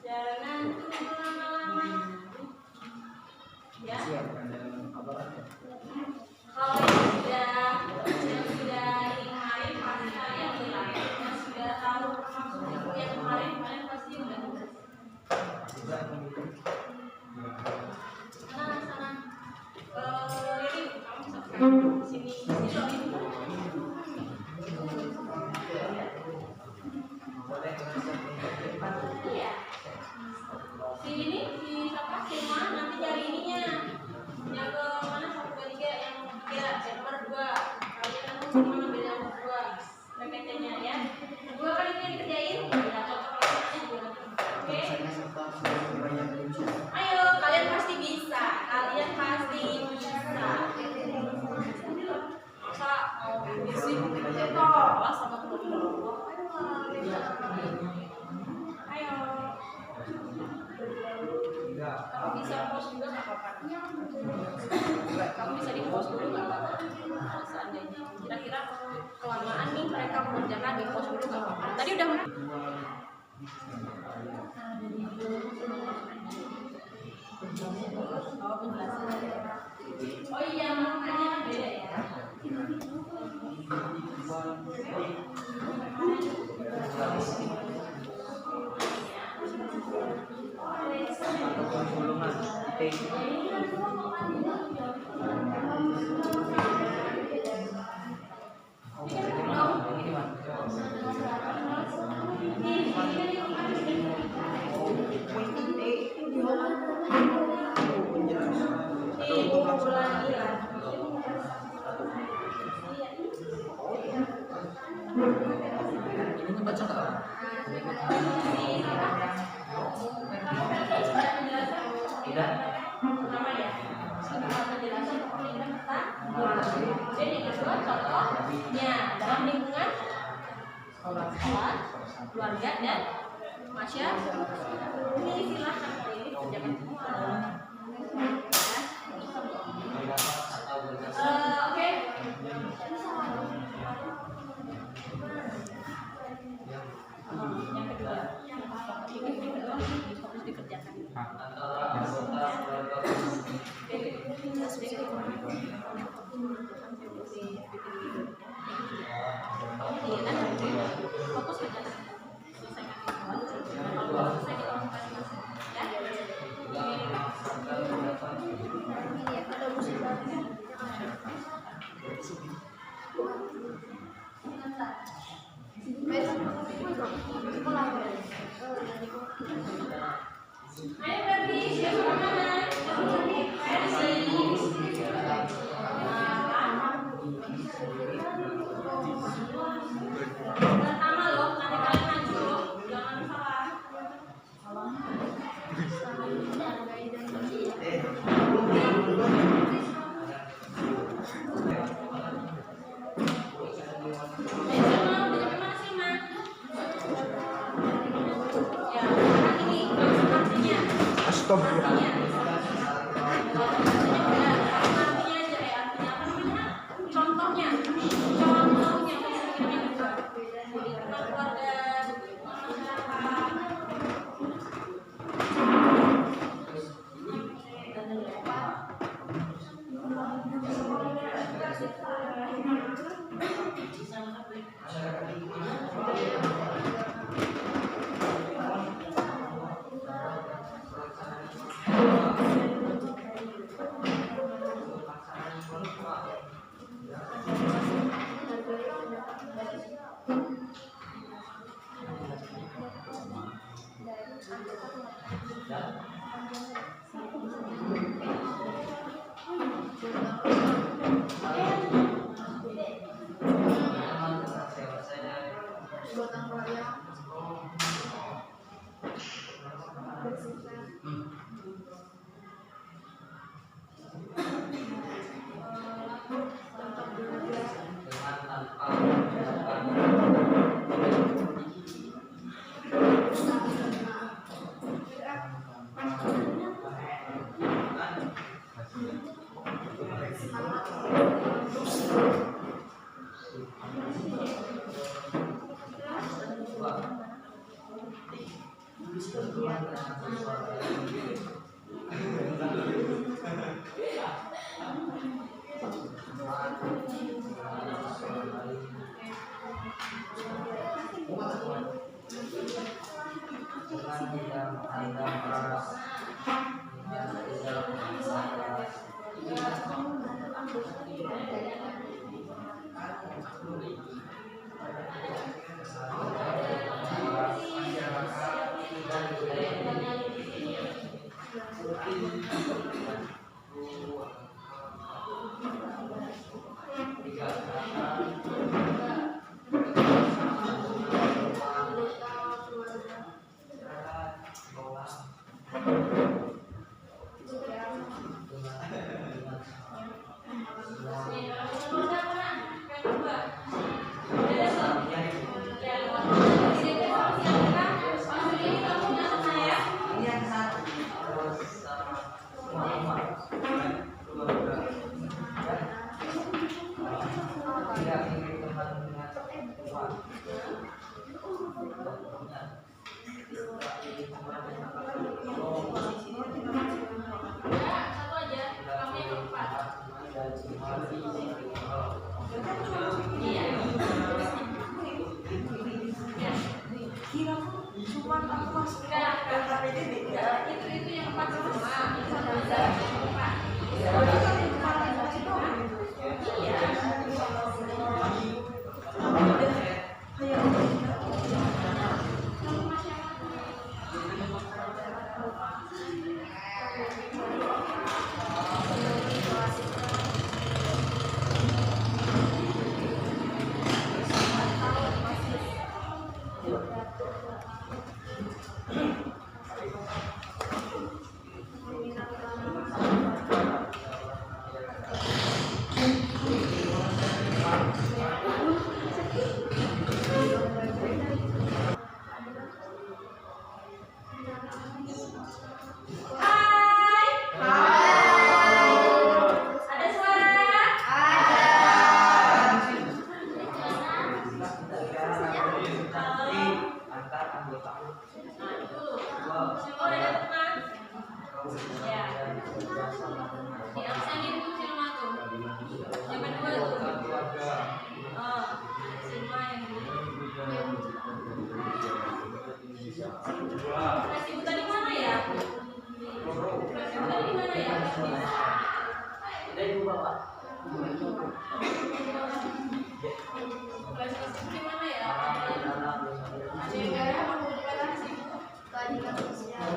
A: Jangan tunggu lama-lama. Ya. Kalau yang sudah kemarin pasti kalian bilang, yang sudah tahu maksud buku yang kemarin kalian pasti udah. Sana. Riri, kamu sini sini. Iya. Sini nih, si siapa? Sima, nanti cari ininya. Yang ke mana? 1, 2, 3, yang 3, yang nomor 2. Kalian nanti semua ambil yang 2. PPT-nya ya. 2 kali ini dikerjain. Ya, contoh lainnya juga. Oke. Ayo, kalian pasti bisa. Kalian pasti bisa. Masa mau bisik kelas sama teman-teman. Ayo. Kamu bisa post juga nggak apa-apa. Kamu bisa di post dulu nggak apa-apa. Seandainya kira-kira kelamaan nih mereka mengerjakan di post dulu nggak apa-apa. Tadi udah. Oh, penjelasan. Oh iya, makanya beda ya. Pertama ya, penjelasan pendidikan pertama. Jadi yang kedua contohnya dalam lingkungan sekolah, keluarga dan masyarakat. Ini silahkan ini kerjakan semua. Oke. Yang kedua, harus dikerjakan. Fokus ke jalan. Ayo berarti siapa mana? Pertama loh, nanti kalian maju loh, jangan salah.
B: gotong royong, bersihkan, tempat belajar,
C: dengan tanpa mengucapkan dengan tidak menghadap keras, dengan tidak menghadap keras, tidak ingin Tuhan mengingat Tuhan.
A: Satu aja, kamu yang keempat. Iya.
D: Cuma aku masuk
A: Enggak,
D: KPDB ya.
A: itu yang keempat semua. Itu ada yang keempat. Ada suara?
C: Antar anggota
A: Siapa ada teman? Ya.
C: bekerjasama
A: Di absen itu Silma tuh. Yang kedua tuh.
C: keluarga.
A: Oh, Silma yang dulu. Kesibukan di mana ya? Kesibukan di mana ya?
C: Ada ibu bapak.
A: Kesibukan di mana ya?
C: Dalam
A: Ada yang garap, ada yang sibuk.
B: keadilan sosial,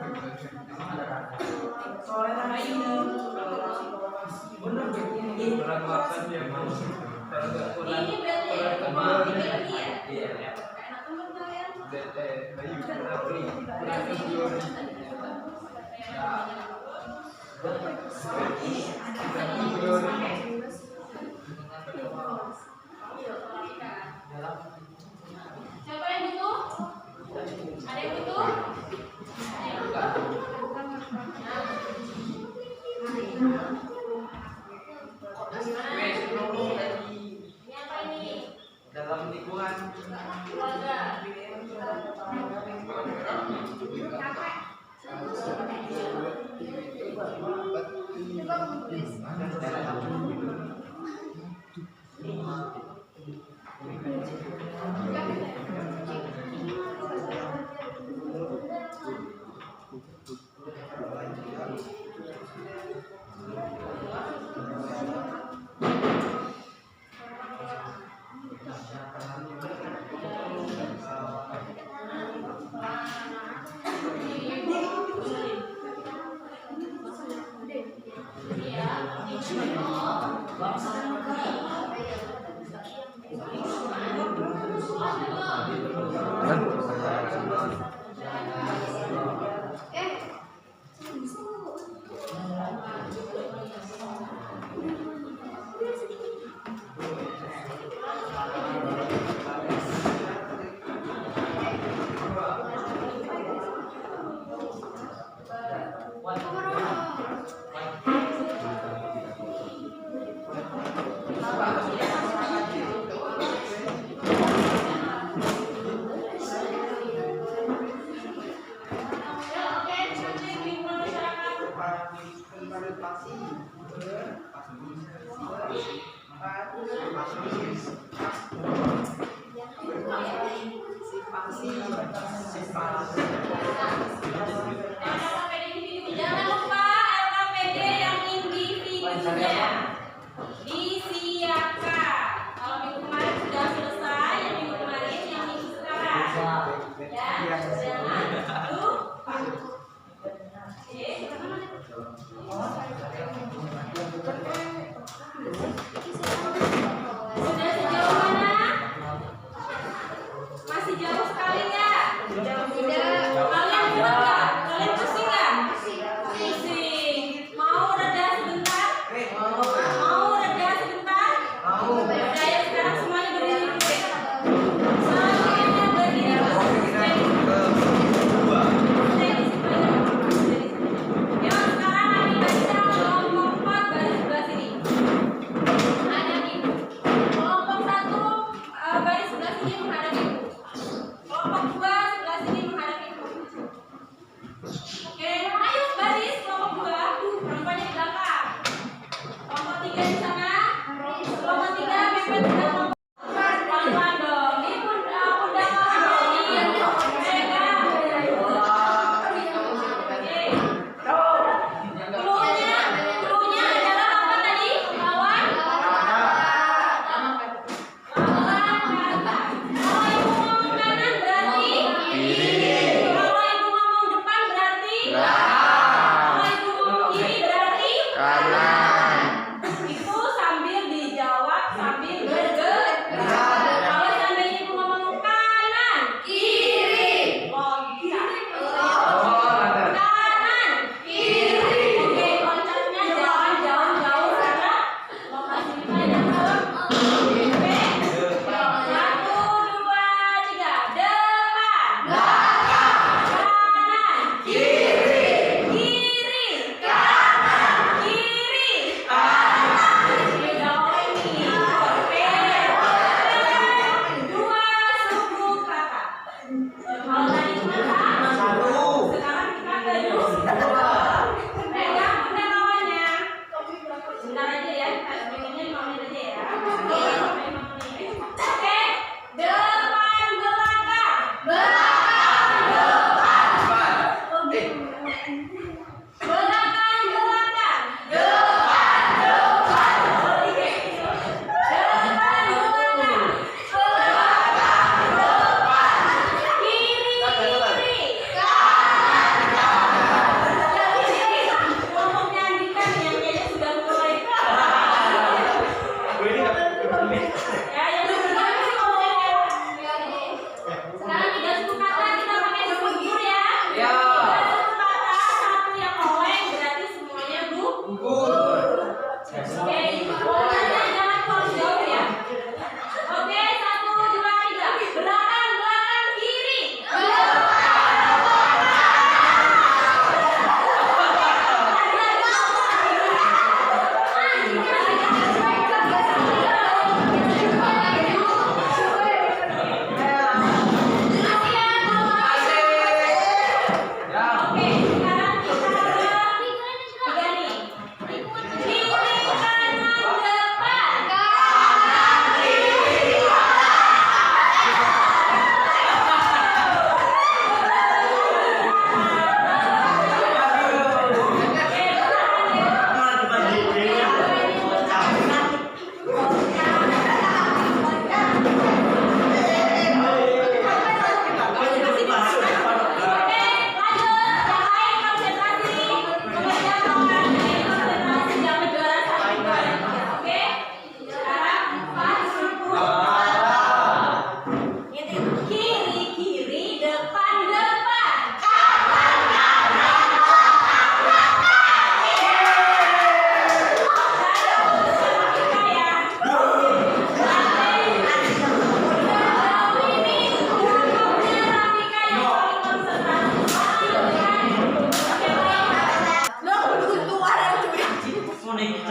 A: Ini berarti ya, mau bikin lagi ya? Kayak anak temen kalian. Siapa yang butuh? Ada yang butuh? Ini apa ini?
C: Dalam lingkungan
A: Keluarga. Jangan lupa LKPD yang individunya disiapkan. Kalau minggu kemarin sudah selesai, yang minggu kemarin, yang minggu sekarang. Ya, jangan lupa. Sudah sejauh mana? Masih jauh sekali nggak? Kalian muat nggak? Kalian pusing nggak? Pusing. Mau reda sebentar? Mau reda sebentar? Udah ya, sekarang semuanya berdiri dulu ya. Semuanya berdiri dulu. Yuk, sekarang kami baca kelompok 4 baris sebelah sini. Ada ibu. Kelompok 1 baris sebelah sini menghadap ibu. Kelompok 2 sebelah sini menghadap ibu. Oke, ayo baris kelompok 2. Perempuannya di belakang. Kelompok 3 di sana. Kelompok 3 mepet ke kelompok 4. Pelan-pelan dong. Ini pundak pegang. Cluenya adalah apa tadi? Lawan. Kalau ibu ngomong kanan berarti kiri. Kalau ibu ngomong depan berarti kalau ibu ngomong kiri berarti kanan. Itu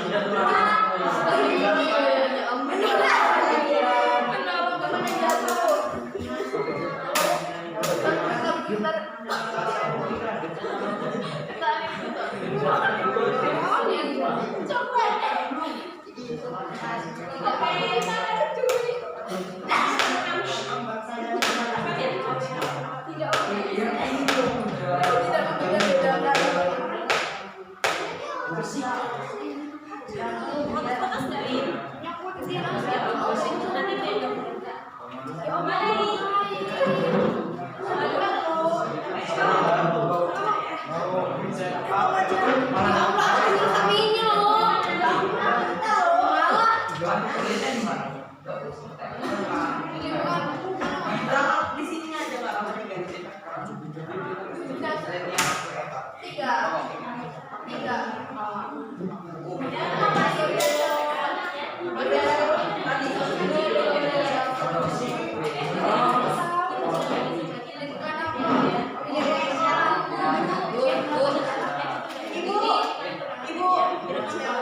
D: Di sini aja nggak apa-apa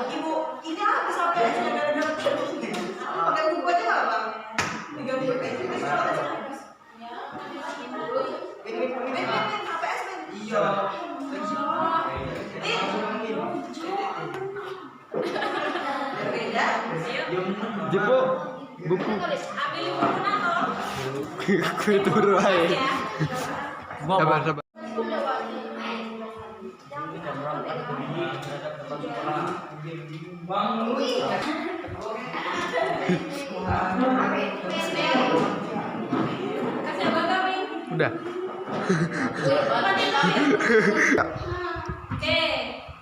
D: Ibu, ini apa sampai pakai buku aja nggak bang? 30 page. HPS men.
E: Iya.
D: Berbeda.
G: Jepuk buku.
A: Ambil buku atau
G: Gue turu aja.
A: ya?
G: Sabar sabar.
A: Kasih abang kami.
G: Udah.
A: Oke,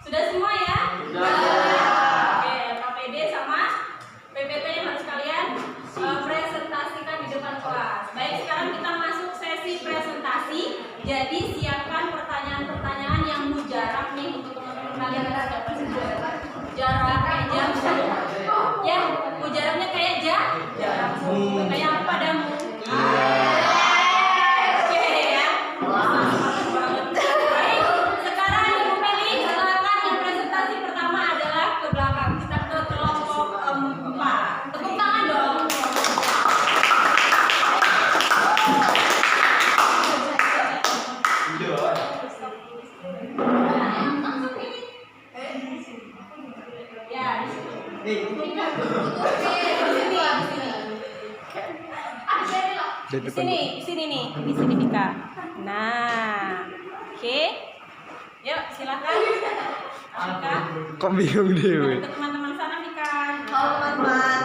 A: sudah semua ya? Oke, KPD sama PPP yang harus kalian presentasikan di depan kelas. Baik, sekarang kita masuk sesi presentasi. Jadi siapkan pertanyaan-pertanyaan yang mujarab nih untuk teman-teman kalian yang sudah presentasi. Jarak kayak jam. Ya, mujarabnya kayak jarak. Kayak apa padamu? Oke ya. Baik, sekarang Ibu pilih silakan yang presentasi pertama adalah ke belakang. Kita ke kelompok 4. Tepuk tangan dong. Ya, di sini. Di sini nih, di sini Dika. Nah, oke. Yuk, silakan. Dika.
G: Kok bingung deh?
A: Ke teman-teman sana Dika.
D: Halo teman-teman.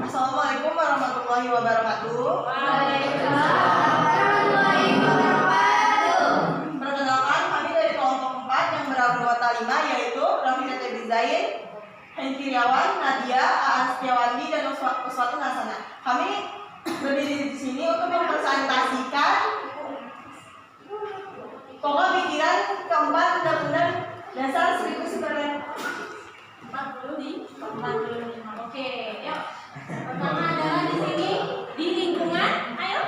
D: Assalamualaikum warahmatullahi wabarakatuh. Perkenalkan, kami dari kelompok 4 yang beranggota 5 yaitu Raffi Tete Zain, Hengki Riawan, Nadia, Aan Setiawati, dan Uswatun Hasana. Kami berdiri di sini untuk mempresentasikan pokok pikiran keempat Undang-Undang Dasar 1945.
A: Oke, yuk. Pertama adalah di sini di lingkungan. Ayo.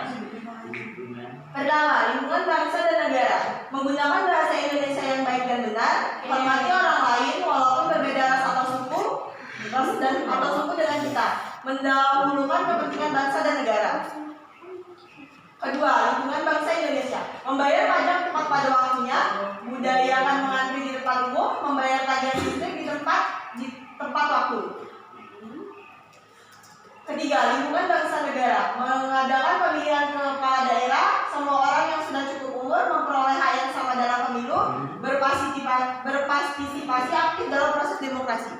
D: Pertama, lingkungan bangsa dan negara. Menggunakan bahasa Indonesia yang baik dan benar, hormati orang lain walaupun berbeda ras atau suku dengan kita. Mendahulukan kepentingan bangsa dan negara. Kedua, lingkungan bangsa Indonesia. Membayar pajak tepat pada waktunya, budayakan mengantri di depan umum, membayar tagihan listrik di tempat waktu. Ketiga, lingkungan bangsa negara. Mengadakan pemilihan kepala daerah, semua orang yang sudah cukup umur memperoleh hak yang sama dalam pemilu, berpartisipasi aktif dalam proses demokrasi.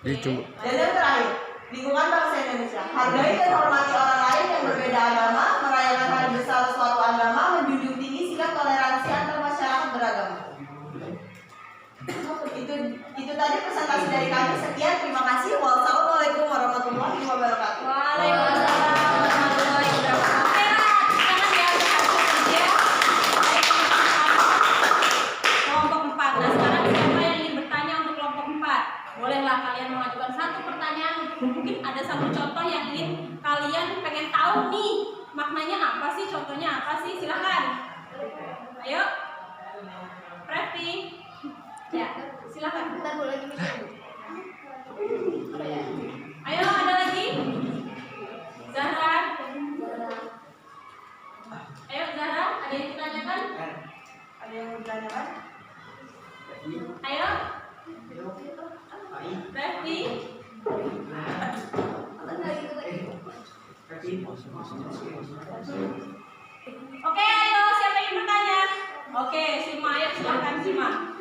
D: Dan yang terakhir, lingkungan bangsa Indonesia. Hargai dan hormati orang lain yang berbeda agama, merayakan hari besar suatu agama, menjunjung tinggi sikap toleransi antar masyarakat beragama. Itu tadi presentasi dari kami. Sekian, terima kasih. Wassalamualaikum warahmatullahi wabarakatuh.
A: Waalaikumsalam warahmatullahi wabarakatuh. Oke, jangan ya, kelompok 4. Nah, sekarang siapa yang ingin bertanya untuk kelompok 4? Bolehlah kalian mengajukan satu pertanyaan. Mungkin ada satu contoh yang ingin kalian pengen tahu nih, maknanya apa sih, contohnya apa sih? Silakan. Ayo. Previ. Ya, silakan.
B: Bentar, boleh dulu.
A: Oke, ayo siapa yang bertanya? Oke, Sima, ayo silakan Sima.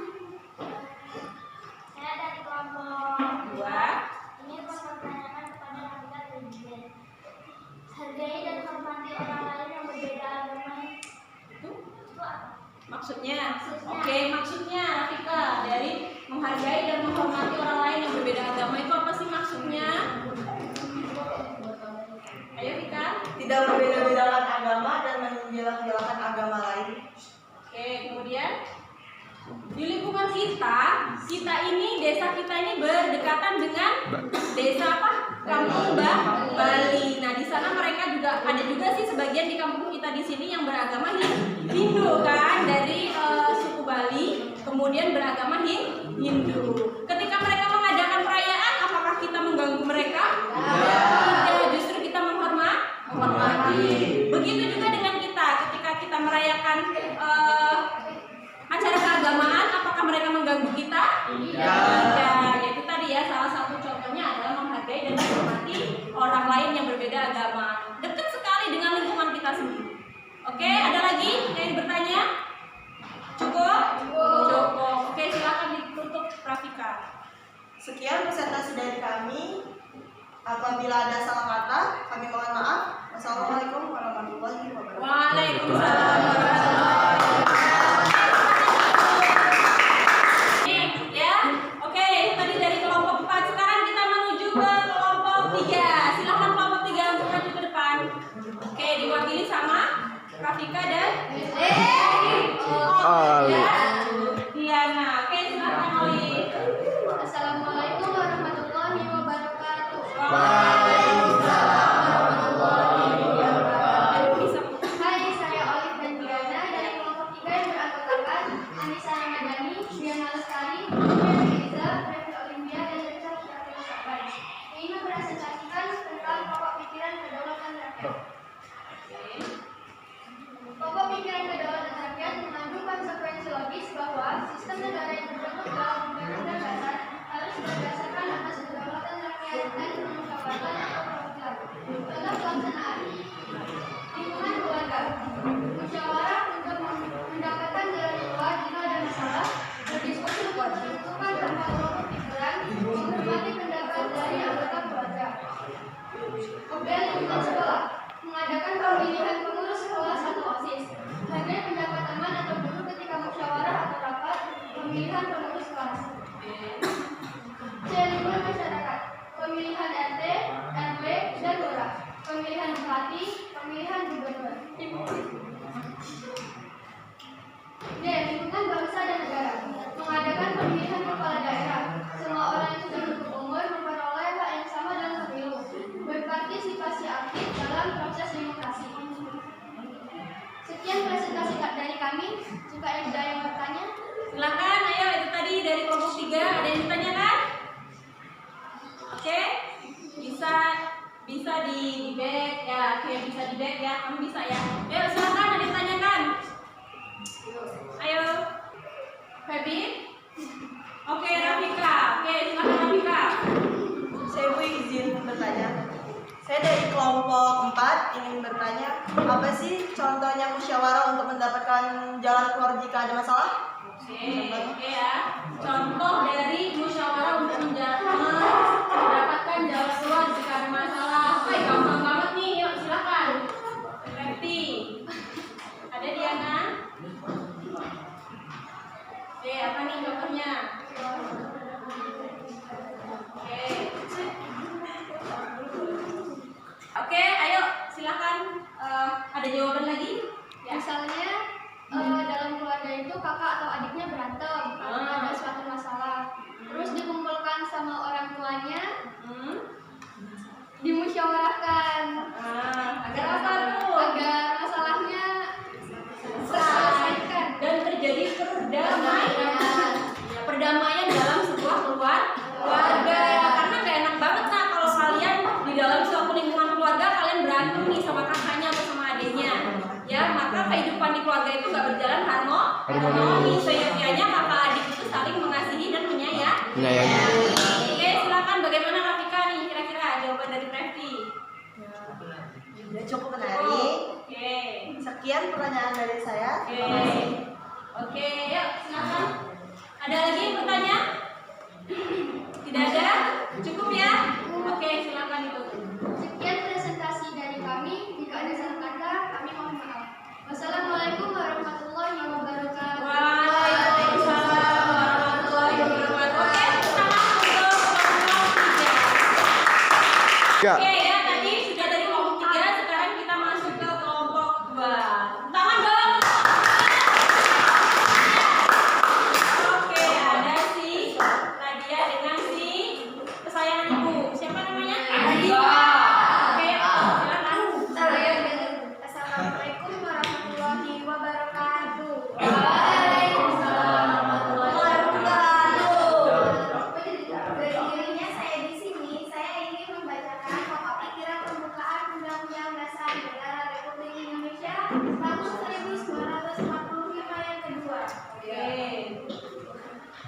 B: Saya dari kelompok
A: 2.
B: ini mempertanyakan kepada Rafika dan Jiben. Hargai dan hormati orang lain yang berbeda agama.
A: Itu
B: Itu apa?
A: maksudnya. Oke, maksudnya Rafika dari menghargai dan menghormati orang lain yang berbeda agama itu apa sih maksudnya? Ayo Rika.
D: Tidak membeda-bedakan agama dan menjelek-jelekan agama lain.
A: Oke, kemudian di lingkungan kita ini desa kita ini berdekatan dengan desa apa? Kampung Bali. Nah, di sana mereka juga ada juga sih sebagian di kampung kita di sini yang beragama Hindu kan, dari suku Bali, kemudian beragama Hindu. Ketika mereka mengadakan perayaan, apakah kita mengganggu mereka? Tidak, justru kita menghormati. Begitu juga dengan kita, ketika kita merayakan acara keagamaan, apakah mereka mengganggu kita? Tidak. Yaitu tadi ya, salah satu contohnya adalah menghargai dan menghormati orang lain yang berbeda agama. Dekat sekali dengan lingkungan kita sendiri. Oke, ada lagi yang bertanya? Cukup? Cukup. Oke, silakan ditutup Rafika.
D: Sekian presentasi dari kami. Apabila ada salah kata, kami mohon maaf. Wassalamualaikum warahmatullahi wabarakatuh.
A: Waalaikumsalam warahmatullahi wabarakatuh. Nih, ya. Oke, tadi dari kelompok 4. Sekarang kita menuju ke kelompok 3. Silakan kelompok 3 untuk maju ke depan. Oke, diwakili sama Rafika dan
G: Oli.
A: Diana. Oke, silakan Oli.
B: Assalamualaikum warahmatullahi wabarakatuh. Hai, saya Olive dan Diana dari kelompok 3 yang beranggotakan Anissa Ramadhani, Diana Lestari, Reza, Revil Olimpia, dan Richard Syafil Saban. Ingin mempresentasikan tentang pokok pikiran kedaulatan rakyat. Pokok pikiran kedaulatan rakyat mengandung konsekuensi logis bahwa sistem negara yang terbentuk dalam undang-undang dasar harus berdasarkan atas kedaulatan rakyat dan kemusyawaratan atau perwakilan. Contoh pelaksanaan lingkungan keluarga, musyawarah untuk mendapatkan jalan keluar jika ada masalah, berdiskusi untuk menentukan tanpa kelompok pikiran, menghormati pendapat dari anggota keluarga. Model lingkungan sekolah, mengadakan pemilihan pengurus sekolah atau OSIS, hargai pendapat teman atau guru ketika musyawarah atau rapat, pemilihan pengurus kelas. C. Lingkungan masyarakat, pemilihan RT, RW, dan lurah, pemilihan bupati, pemilihan gubernur. D. Lingkungan bangsa dan negara, mengadakan pemilihan kepala daerah. Semua orang yang sudah cukup umur memperoleh hak yang sama dalam pemilu, berpartisipasi aktif dalam proses demokrasi. Sekian presentasi dari kami. Jika ada yang bertanya,
A: Silakan, ayo itu tadi dari kelompok 3 ada yang ditanyakan? Oke, bisa di back ya, oke bisa di back ya, kamu bisa ya. Ayo silakan, ada yang ditanyakan? Ayo, Feby. Oke, Rafika. Oke, silakan Rafika.
D: Saya Bu izin bertanya. Saya dari kelompok 4 ingin bertanya, apa sih contohnya musyawarah untuk mendapatkan jalan keluar jika ada masalah?
A: Oke ya. Contoh dari musyawarah untuk mendapatkan jalan keluar jika ada masalah. Oke, gampang banget nih. Yuk, silakan. Repti. Ada Diana? Oke, apa nih contohnya? Oke. Oke, ayo silakan. Ada jawaban lagi? Ya.
B: misalnya dalam keluarga itu kakak atau adiknya berantem atau ada suatu masalah, terus dikumpulkan sama orang tuanya, dimusyawarahkan
A: Agar apa tuh?
B: agar masalahnya terselesaikan.
A: Dan terjadi perdamaian. Ya, perdamaian dalam sebuah keluarga. Karena gak enak banget nah kalau kalian di dalam suatu lingkungan keluarga kalian berantem nih sama kakaknya atau sama adiknya. Ya, maka kehidupan di keluarga itu gak berjalan harmoni. Seyoganya kakak adik itu saling mengasihi dan menyayangi. Oke, silakan bagaimana Rafika nih kira-kira jawaban dari Prevti?
D: dari saya.
A: Oke.
D: Terima kasih.
A: Oke, yuk silakan. Ada lagi yang bertanya? Tidak ada? Cukup ya? Oke, silakan itu.
B: Sekian presentasi dari kami. Jika ada salah kata, kami mohon maaf. Wassalamualaikum warahmatullahi wabarakatuh.
A: Waalaikumsalam warahmatullahi wabarakatuh. Oke, salam untuk kelompok 3.
G: Ya.
A: Oke ya, tadi sudah dari kelompok 3, sekarang kita masuk ke kelompok 2. Tangan dong. Oke, ada si Nadia dengan si kesayangan ibu. Siapa namanya? Nadia. Oke, silakan.
B: Assalamualaikum warahmatullahi wabarakatuh.
A: Waalaikumsalam warahmatullahi wabarakatuh.
B: Berdirinya saya di sini, saya ingin membacakan pokok pikiran pembukaan Undang-Undang Dasar Negara Republik Indonesia tahun 1945 yang kedua.
A: Oke.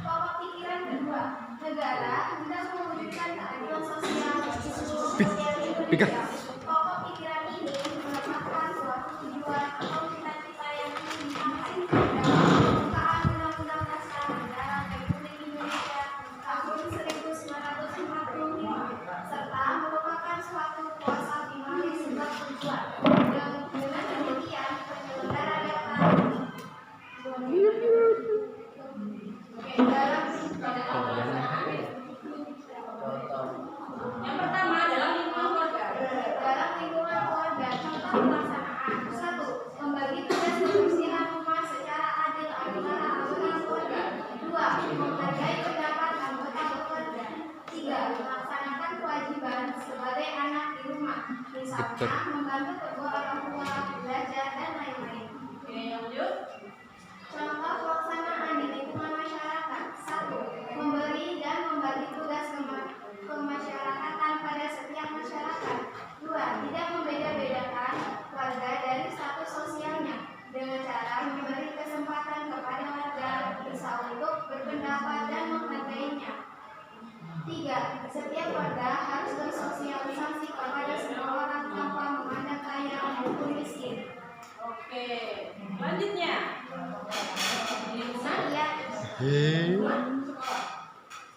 B: Pokok pikiran kedua, negara hendak mewujudkan keadilan sosial di seluruh rakyat Indonesia. Pokok pikiran ini merupakan suatu tujuan atau cita-cita yang ingin dicapai dalam pembukaan Undang-Undang Dasar Negara Republik Indonesia tahun 1945 serta merupakan suatu kuasa bimani sebab tujuan. Dengan demikian, penyelenggara dapat
A: Yang pertama adalah lingkungan keluarga.
B: dalam lingkungan keluarga, contoh pelaksanaan. 1. Membagi tugas kebersihan rumah secara adil antara anggota keluarga. 2. Menghargai pendapat anggota keluarga. 3. Melaksanakan kewajiban sebagai anak di rumah, misalnya membantu kedua orang tua belajar dan lain-lain.
A: Oke, lanjut.
B: Contoh pelaksanaan di lingkungan masyarakat. 1. Memberi dan membagi tugas kemasyarakatan pada setiap masyarakat. 2. Tidak membeda-bedakan warga dari status sosialnya dengan cara memberi kesempatan kepada warga bisa untuk berpendapat dan menghargainya. 3. Setiap warga harus bersosialisasi kepada semua orang tanpa memandang kaya maupun miskin.
A: Oke, selanjutnya lingkungan
B: Ya,
A: sekolah.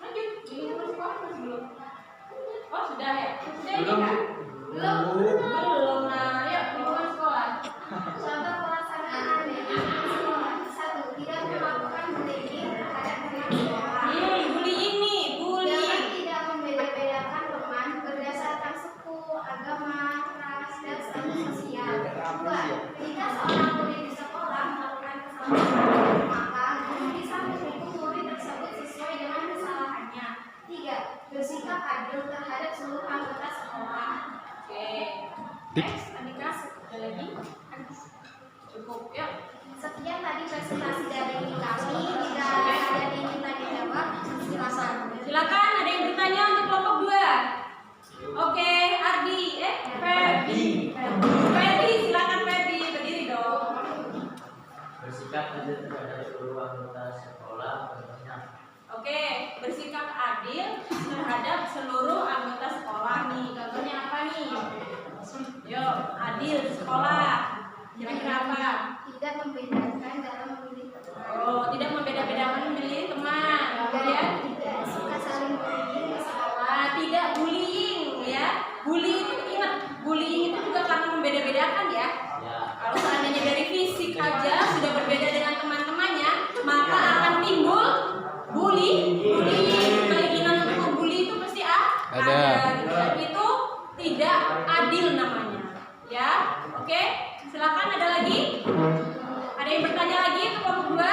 A: Lanjut, lingkungan sekolah masih belum? Oh sudah ya? Sudah ini kan? Belum. Nah, yuk lingkungan sekolah.
B: contoh pelaksanaan di lingkungan sekolah. 1. Tidak melakukan bullying terhadap teman sekolah.
A: Bullying nih, bullying.
B: Dengan tidak membeda-bedakan teman berdasarkan suku, agama, ras, dan status sosial. 2. Jika seorang murid di sekolah melakukan kesalahan, maka guru bisa menghukum murid tersebut sesuai dengan kesalahannya. 3. Bersikap adil terhadap seluruh anggota sekolah.
A: Oke. Next, Andika, ada lagi? Cukup, yuk.
B: Sekian tadi presentasi dari kami. Jika ada yang ingin tanya jawab, silakan.
A: Silakan, ada yang bertanya untuk kelompok 2? Oke, Ardi, Ferdi, silakan Ferdi, berdiri dong.
C: Bersikap adil terhadap seluruh anggota sekolah contohnya.
A: Oke, bersikap adil terhadap seluruh anggota sekolah nih. Contohnya apa nih? Yuk, adil di sekolah. Kira-kira apa?
B: Tidak membedakan dalam memilih teman.
A: Oh, tidak membeda-bedakan memilih teman. Kemudian,
B: Tidak suka saling bullying di sekolah.
A: tidak bullying ya. Bullying itu ingat, bullying itu juga karena membeda-bedakan ya.
C: Ya.
A: Kalau seandainya dari fisik aja sudah berbeda dengan teman-temannya, maka akan timbul bullying. Keinginan untuk bully itu pasti ada. Gitu. Dan itu tidak adil namanya. Ya, oke. Silakan, ada lagi? Ada yang bertanya lagi untuk kelompok 2?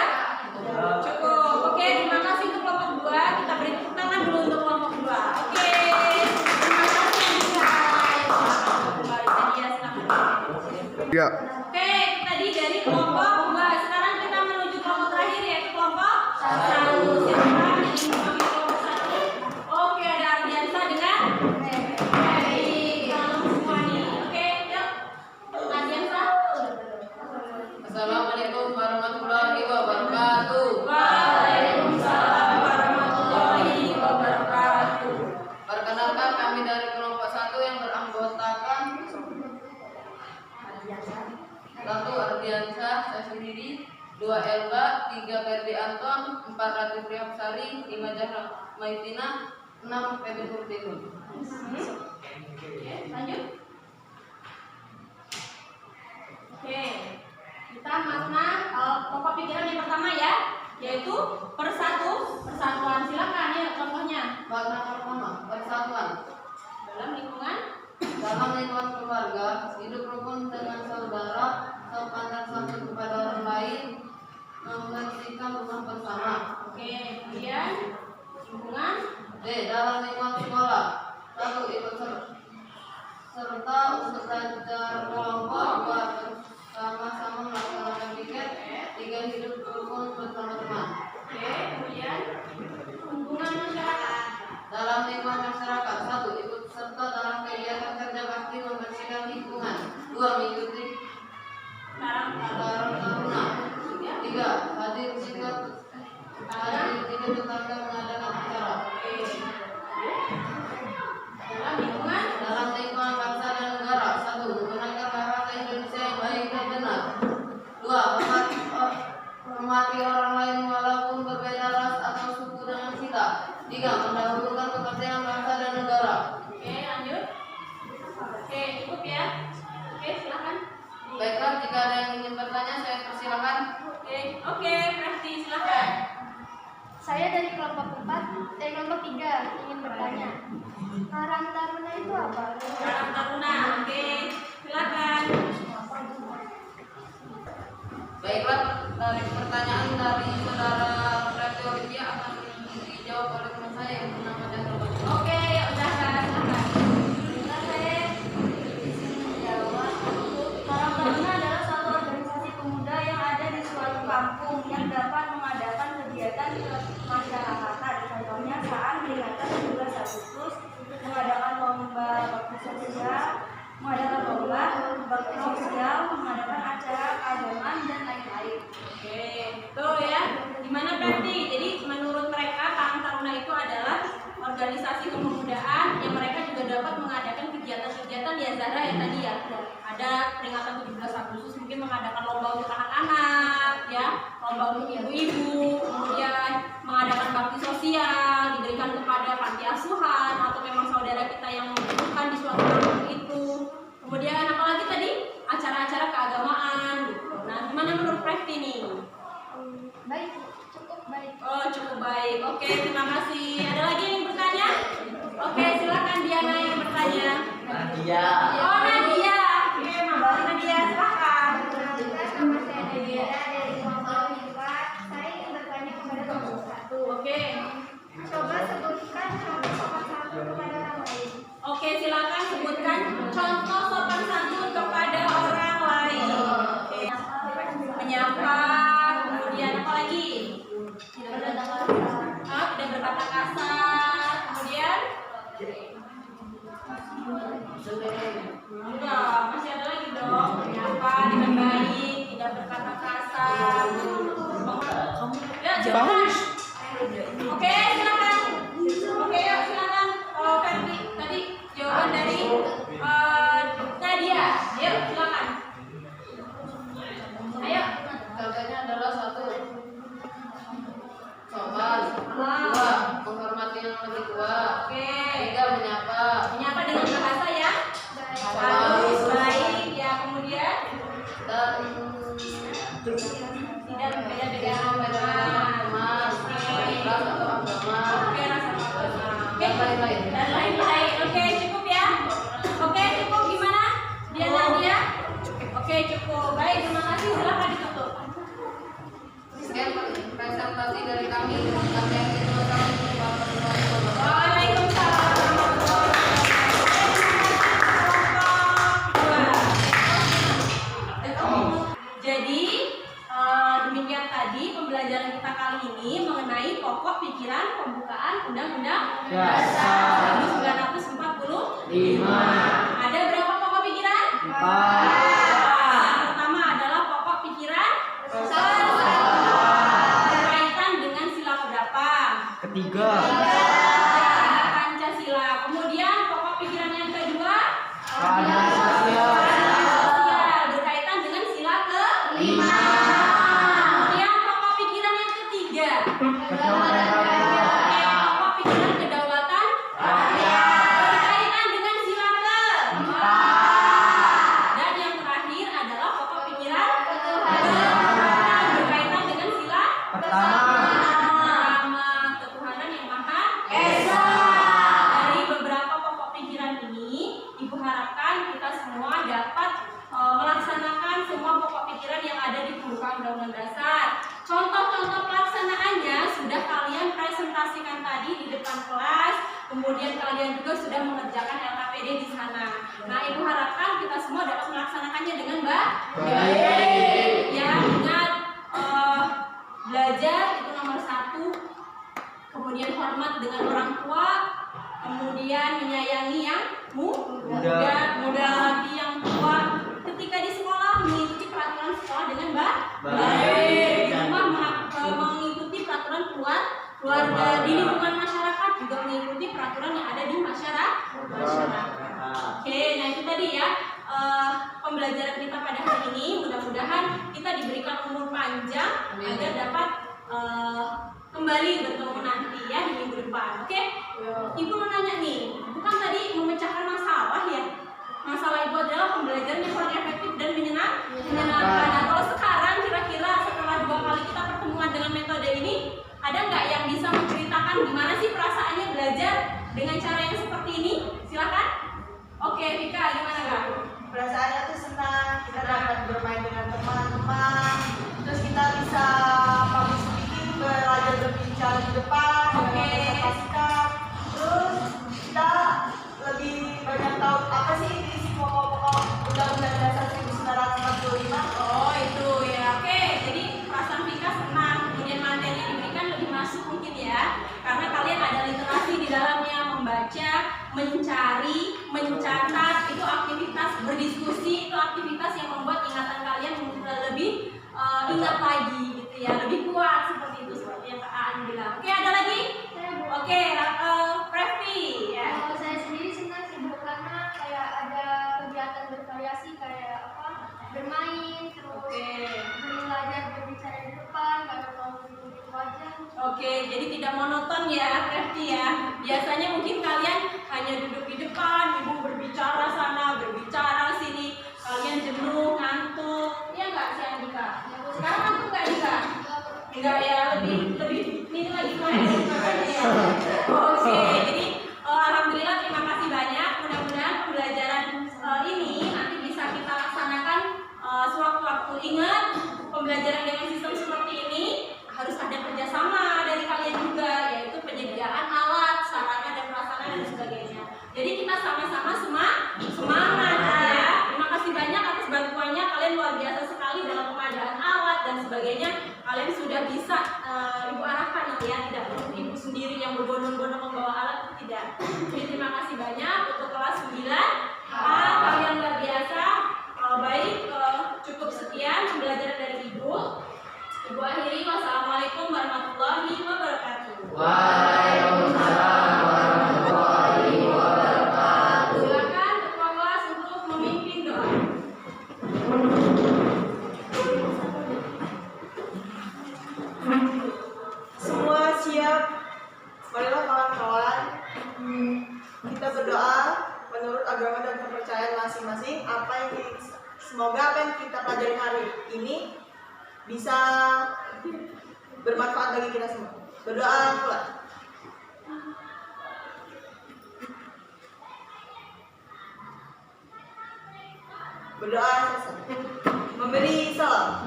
A: Cukup. Oke, terima kasih untuk kelompok 2. Kita beri tepuk tangan dulu untuk kelompok 2. Oke. Terima kasih Andika. Kembali Nadia, silakan.
G: Ya.
A: Oke, tadi dari kelompok 2. Sekarang kita menuju kelompok terakhir yaitu kelompok 1. Silakan yang ingin kelompok 1. Oke, ada Ardiansa dengan Ferdi. Salam semua nih. Oke, yuk. Ardiansa.
H: Assalamualaikum warahmatullahi wabarakatuh.
A: Waalaikumsalam warahmatullahi wabarakatuh.
H: Perkenalkan kami dari kelompok 1 yang beranggotakan 1 Ardiansyah, 2 Elba, 3 Ferdi Anton, 4 Rati Priyapsari, 5 Zahra Maitina, 6 Feby Nurtinun.
A: Oke, lanjut. Oke, kita makna pokok pikiran yang pertama ya, yaitu persatuan. Silakan ya contohnya.
H: Makna pertama, persatuan.
A: Dalam lingkungan
H: Keluarga, hidup rukun dengan saudara, sopan santun kepada orang lain, membersihkan rumah bersama.
A: Oke, kemudian lingkungan
H: Dalam lingkungan sekolah, 1 ikut serta untuk belajar kelompok, 2 bersama-sama melaksanakan piket, 3 hidup rukun bersama teman.
A: Oke, kemudian hubungan masyarakat.
H: Dalam lingkungan masyarakat, 1 ikut serta dalam kegiatan kerja bakti membersihkan lingkungan, 2 mengikuti
A: Sekarang
H: Karang Taruna, 3 hadir tingkat tetangga mengadakan acara.
A: dalam lingkungan
H: Dalam lingkungan bangsa dan negara, 1 menggunakan bahasa Indonesia yang baik dan benar, 2 hormati orang lain walaupun berbeda ras atau suku dengan kita, 3 mendahulukan kepentingan bangsa dan negara.
A: Oke, lanjut. Oke, cukup ya. Oke, silakan.
H: Baiklah, jika ada yang ingin bertanya, saya persilakan.
A: Oke, Presti silakan.
B: Saya dari kelompok 3 ingin bertanya. Karang Taruna itu apa?
A: Karang Taruna. Oke, silakan.
H: Baiklah, dari pertanyaan dari saudara Preti Olivia akan dijawab oleh teman saya yang bernama Jahra.
A: Oke, ya udah silakan.
B: Karang Taruna adalah suatu organisasi pemuda yang ada di suatu kampung yang dapat mengadakan kegiatan kemasyarakatan. Contohnya saat peringatan 17 Agustus, mengadakan lomba bakti sosial, mengadakan acara keagamaan dan lain-lain.
A: Oke, tuh ya. Gimana Presti? Jadi menurut mereka Karang Taruna itu adalah organisasi kepemudaan yang mereka juga dapat mengadakan kegiatan-kegiatan ya Zahra ya tadi ya. Ada peringatan 17 Agustus mungkin mengadakan lomba untuk anak-anak ya, lomba untuk ibu-ibu, kemudian mengadakan bakti sosial diberikan kepada panti asuhan atau memang saudara kita yang membutuhkan di suatu kampung itu. Kemudian apalagi tadi acara-acara keagamaan gitu. Nah, gimana menurut Presti nih?
B: Baik, cukup baik.
A: Oh, cukup baik. Oke, terima kasih. Ada lagi yang bertanya? Oke, silakan Diana yang bertanya.
C: Nadia.
A: Oh, Nadia. Oke, Mbak Nadia, silakan.
B: Nama saya Nadia dari kelompok 4. Saya ingin bertanya kepada kelompok 1.
A: Oke.
B: Coba sebutkan contoh sopan santun kepada orang lain.
A: Oke, silakan sebutkan contoh sopan santun kepada orang lain. Oke. Menyapa, kemudian apa lagi? Tidak berkata kasar. Kemudian enggak, masih ada lagi dong. Menyapa dengan baik, tidak berkata kasar. Ya, jawaban. Oke, silakan. Oke, yuk silakan. Ferdi, tadi jawaban dari Nadia. Yuk, silakan. Ayo.
H: Contohnya adalah 1 sopan, 2 menghormati yang lebih tua,
A: Oke.
H: 3 menyapa,
A: Menyapa dengan bahasa ya halus, baik ya, kemudian
H: dan
A: tidak berbeda-beda
H: teman, ras atau agama,
A: Oke, rasa agama. Oke,
H: dan lain-lain.
A: dan lain-lain. Oke, cukup ya. Oke, cukup gimana? Dia? Oke, cukup. Baik, terima kasih. Silakan ditutup.
H: Sekian presentasi dari kami. Assalamualaikum warahmatullahi wabarakatuh.
A: Waalaikumsalam warahmatullahi wabarakatuh. Jadi demikian tadi pembelajaran kita kali ini mengenai pokok pikiran pembukaan Undang-Undang Dasar 1945. Ada berapa pokok pikiran? 4. Yang pertama adalah pokok pikiran berkaitan dengan sila keberapa?
G: Ketiga.
A: Pancasila. Kemudian pokok pikiran yang kedua
G: Keadilan sosial.
A: berkaitan dengan sila ke-5. Kemudian Ibu harapkan kita semua dapat melaksanakan semua pokok pikiran yang ada di pembukaan Undang-Undang Dasar. Contoh-contoh pelaksanaannya sudah kalian presentasikan tadi di depan kelas, kemudian kalian juga sudah mengerjakan LKPD di sana. Nah, Ibu harapkan kita semua dapat melaksanakannya dengan baik. Ya, ingat belajar itu nomor 1, kemudian hormat dengan orang tua, kemudian menyayangi yang muda lagi yang tua. Ketika di sekolah mengikuti peraturan sekolah dengan baik. Di rumah mengikuti peraturan keluarga, di lingkungan masyarakat juga mengikuti peraturan yang ada di masyarakat. Oke, nah itu tadi ya pembelajaran kita pada hari ini. Mudah-mudahan kita diberikan umur panjang agar dapat kembali bertemu nanti ya di minggu depan. Oke? Ibu mau nanya nih, bukan tadi memecahkan masalah ya? Masalah itu adalah pembelajaran yang paling efektif dan menyenangkan. Nah, kalau sekarang kira-kira setelah 2 kali kita pertemuan dengan metode ini, ada nggak yang bisa menceritakan gimana sih perasaannya belajar dengan cara yang seperti ini? Silakan. Oke, Vika, gimana Kak?
D: Perasaannya tuh senang, kita dapat bermain dengan teman-teman, terus kita bisa public speaking, belajar berbicara di depan, presentasikan, terus kita lebih banyak tahu apa sih isi pokok-pokok Undang-Undang Dasar 1945.
A: Oh, itu ya. Oke, jadi perasaan Vika senang, kemudian materi yang diberikan lebih masuk mungkin ya, karena kalian ada literasi di dalamnya, membaca, mencari, mencatat, itu aktivitas berdiskusi, itu aktivitas yang membuat ingatan kalian lebih ingat lagi gitu ya, lebih kuat seperti itu, seperti yang Kak Aan bilang. Oke, ada lagi? Oke, Previ ya.
B: Kalau saya sendiri senang sih Bu, karena kayak ada kegiatan bervariasi kayak apa, bermain, terus belajar berbicara di depan, kayak kalau gitu aja.
A: Oke, jadi tidak monoton ya, Previ ya. Biasanya mungkin kalian hanya duduk di depan, ibu berbicara sana, berbicara sini, kalian jenuh, ngantuk, ya nggak sih Andika? Sekarang ngantuk nggak Andika? Enggak ya, lebih ini lagi ya. Oke, jadi alhamdulillah terima kasih banyak. Mudah-mudahan pembelajaran ini nanti bisa kita laksanakan sewaktu-waktu. Ingat, pembelajaran dengan sistem seperti ini harus ada kerjasama dari kalian juga, yaitu penyediaan alat, sarana dan prasarana dan sebagainya. Jadi kita sama-sama semangat ya. Terima kasih banyak atas bantuannya, kalian luar biasa sekali dalam pengadaan alat dan sebagainya. Kalian sudah bisa Ibu arahkan ya, tidak perlu Ibu sendiri yang berbondong-bondong membawa alat, tidak. Jadi terima kasih banyak untuk kelas 9A, kalian luar biasa. Baik, cukup sekian pembelajaran dari Ibu. Ibu akhiri, wassalamualaikum warahmatullahi wabarakatuh.
C: Waalaikumsalam warahmatullahi wabarakatuh.
A: Silakan ketua kelas untuk memimpin doa.
D: Semua siap? Marilah kawan-kawan, kita berdoa menurut agama dan kepercayaan masing-masing. Semoga apa yang kita pelajari hari ini bisa bermanfaat bagi kita semua. Berdoa pula. Berdoa selesai. Memberi salam.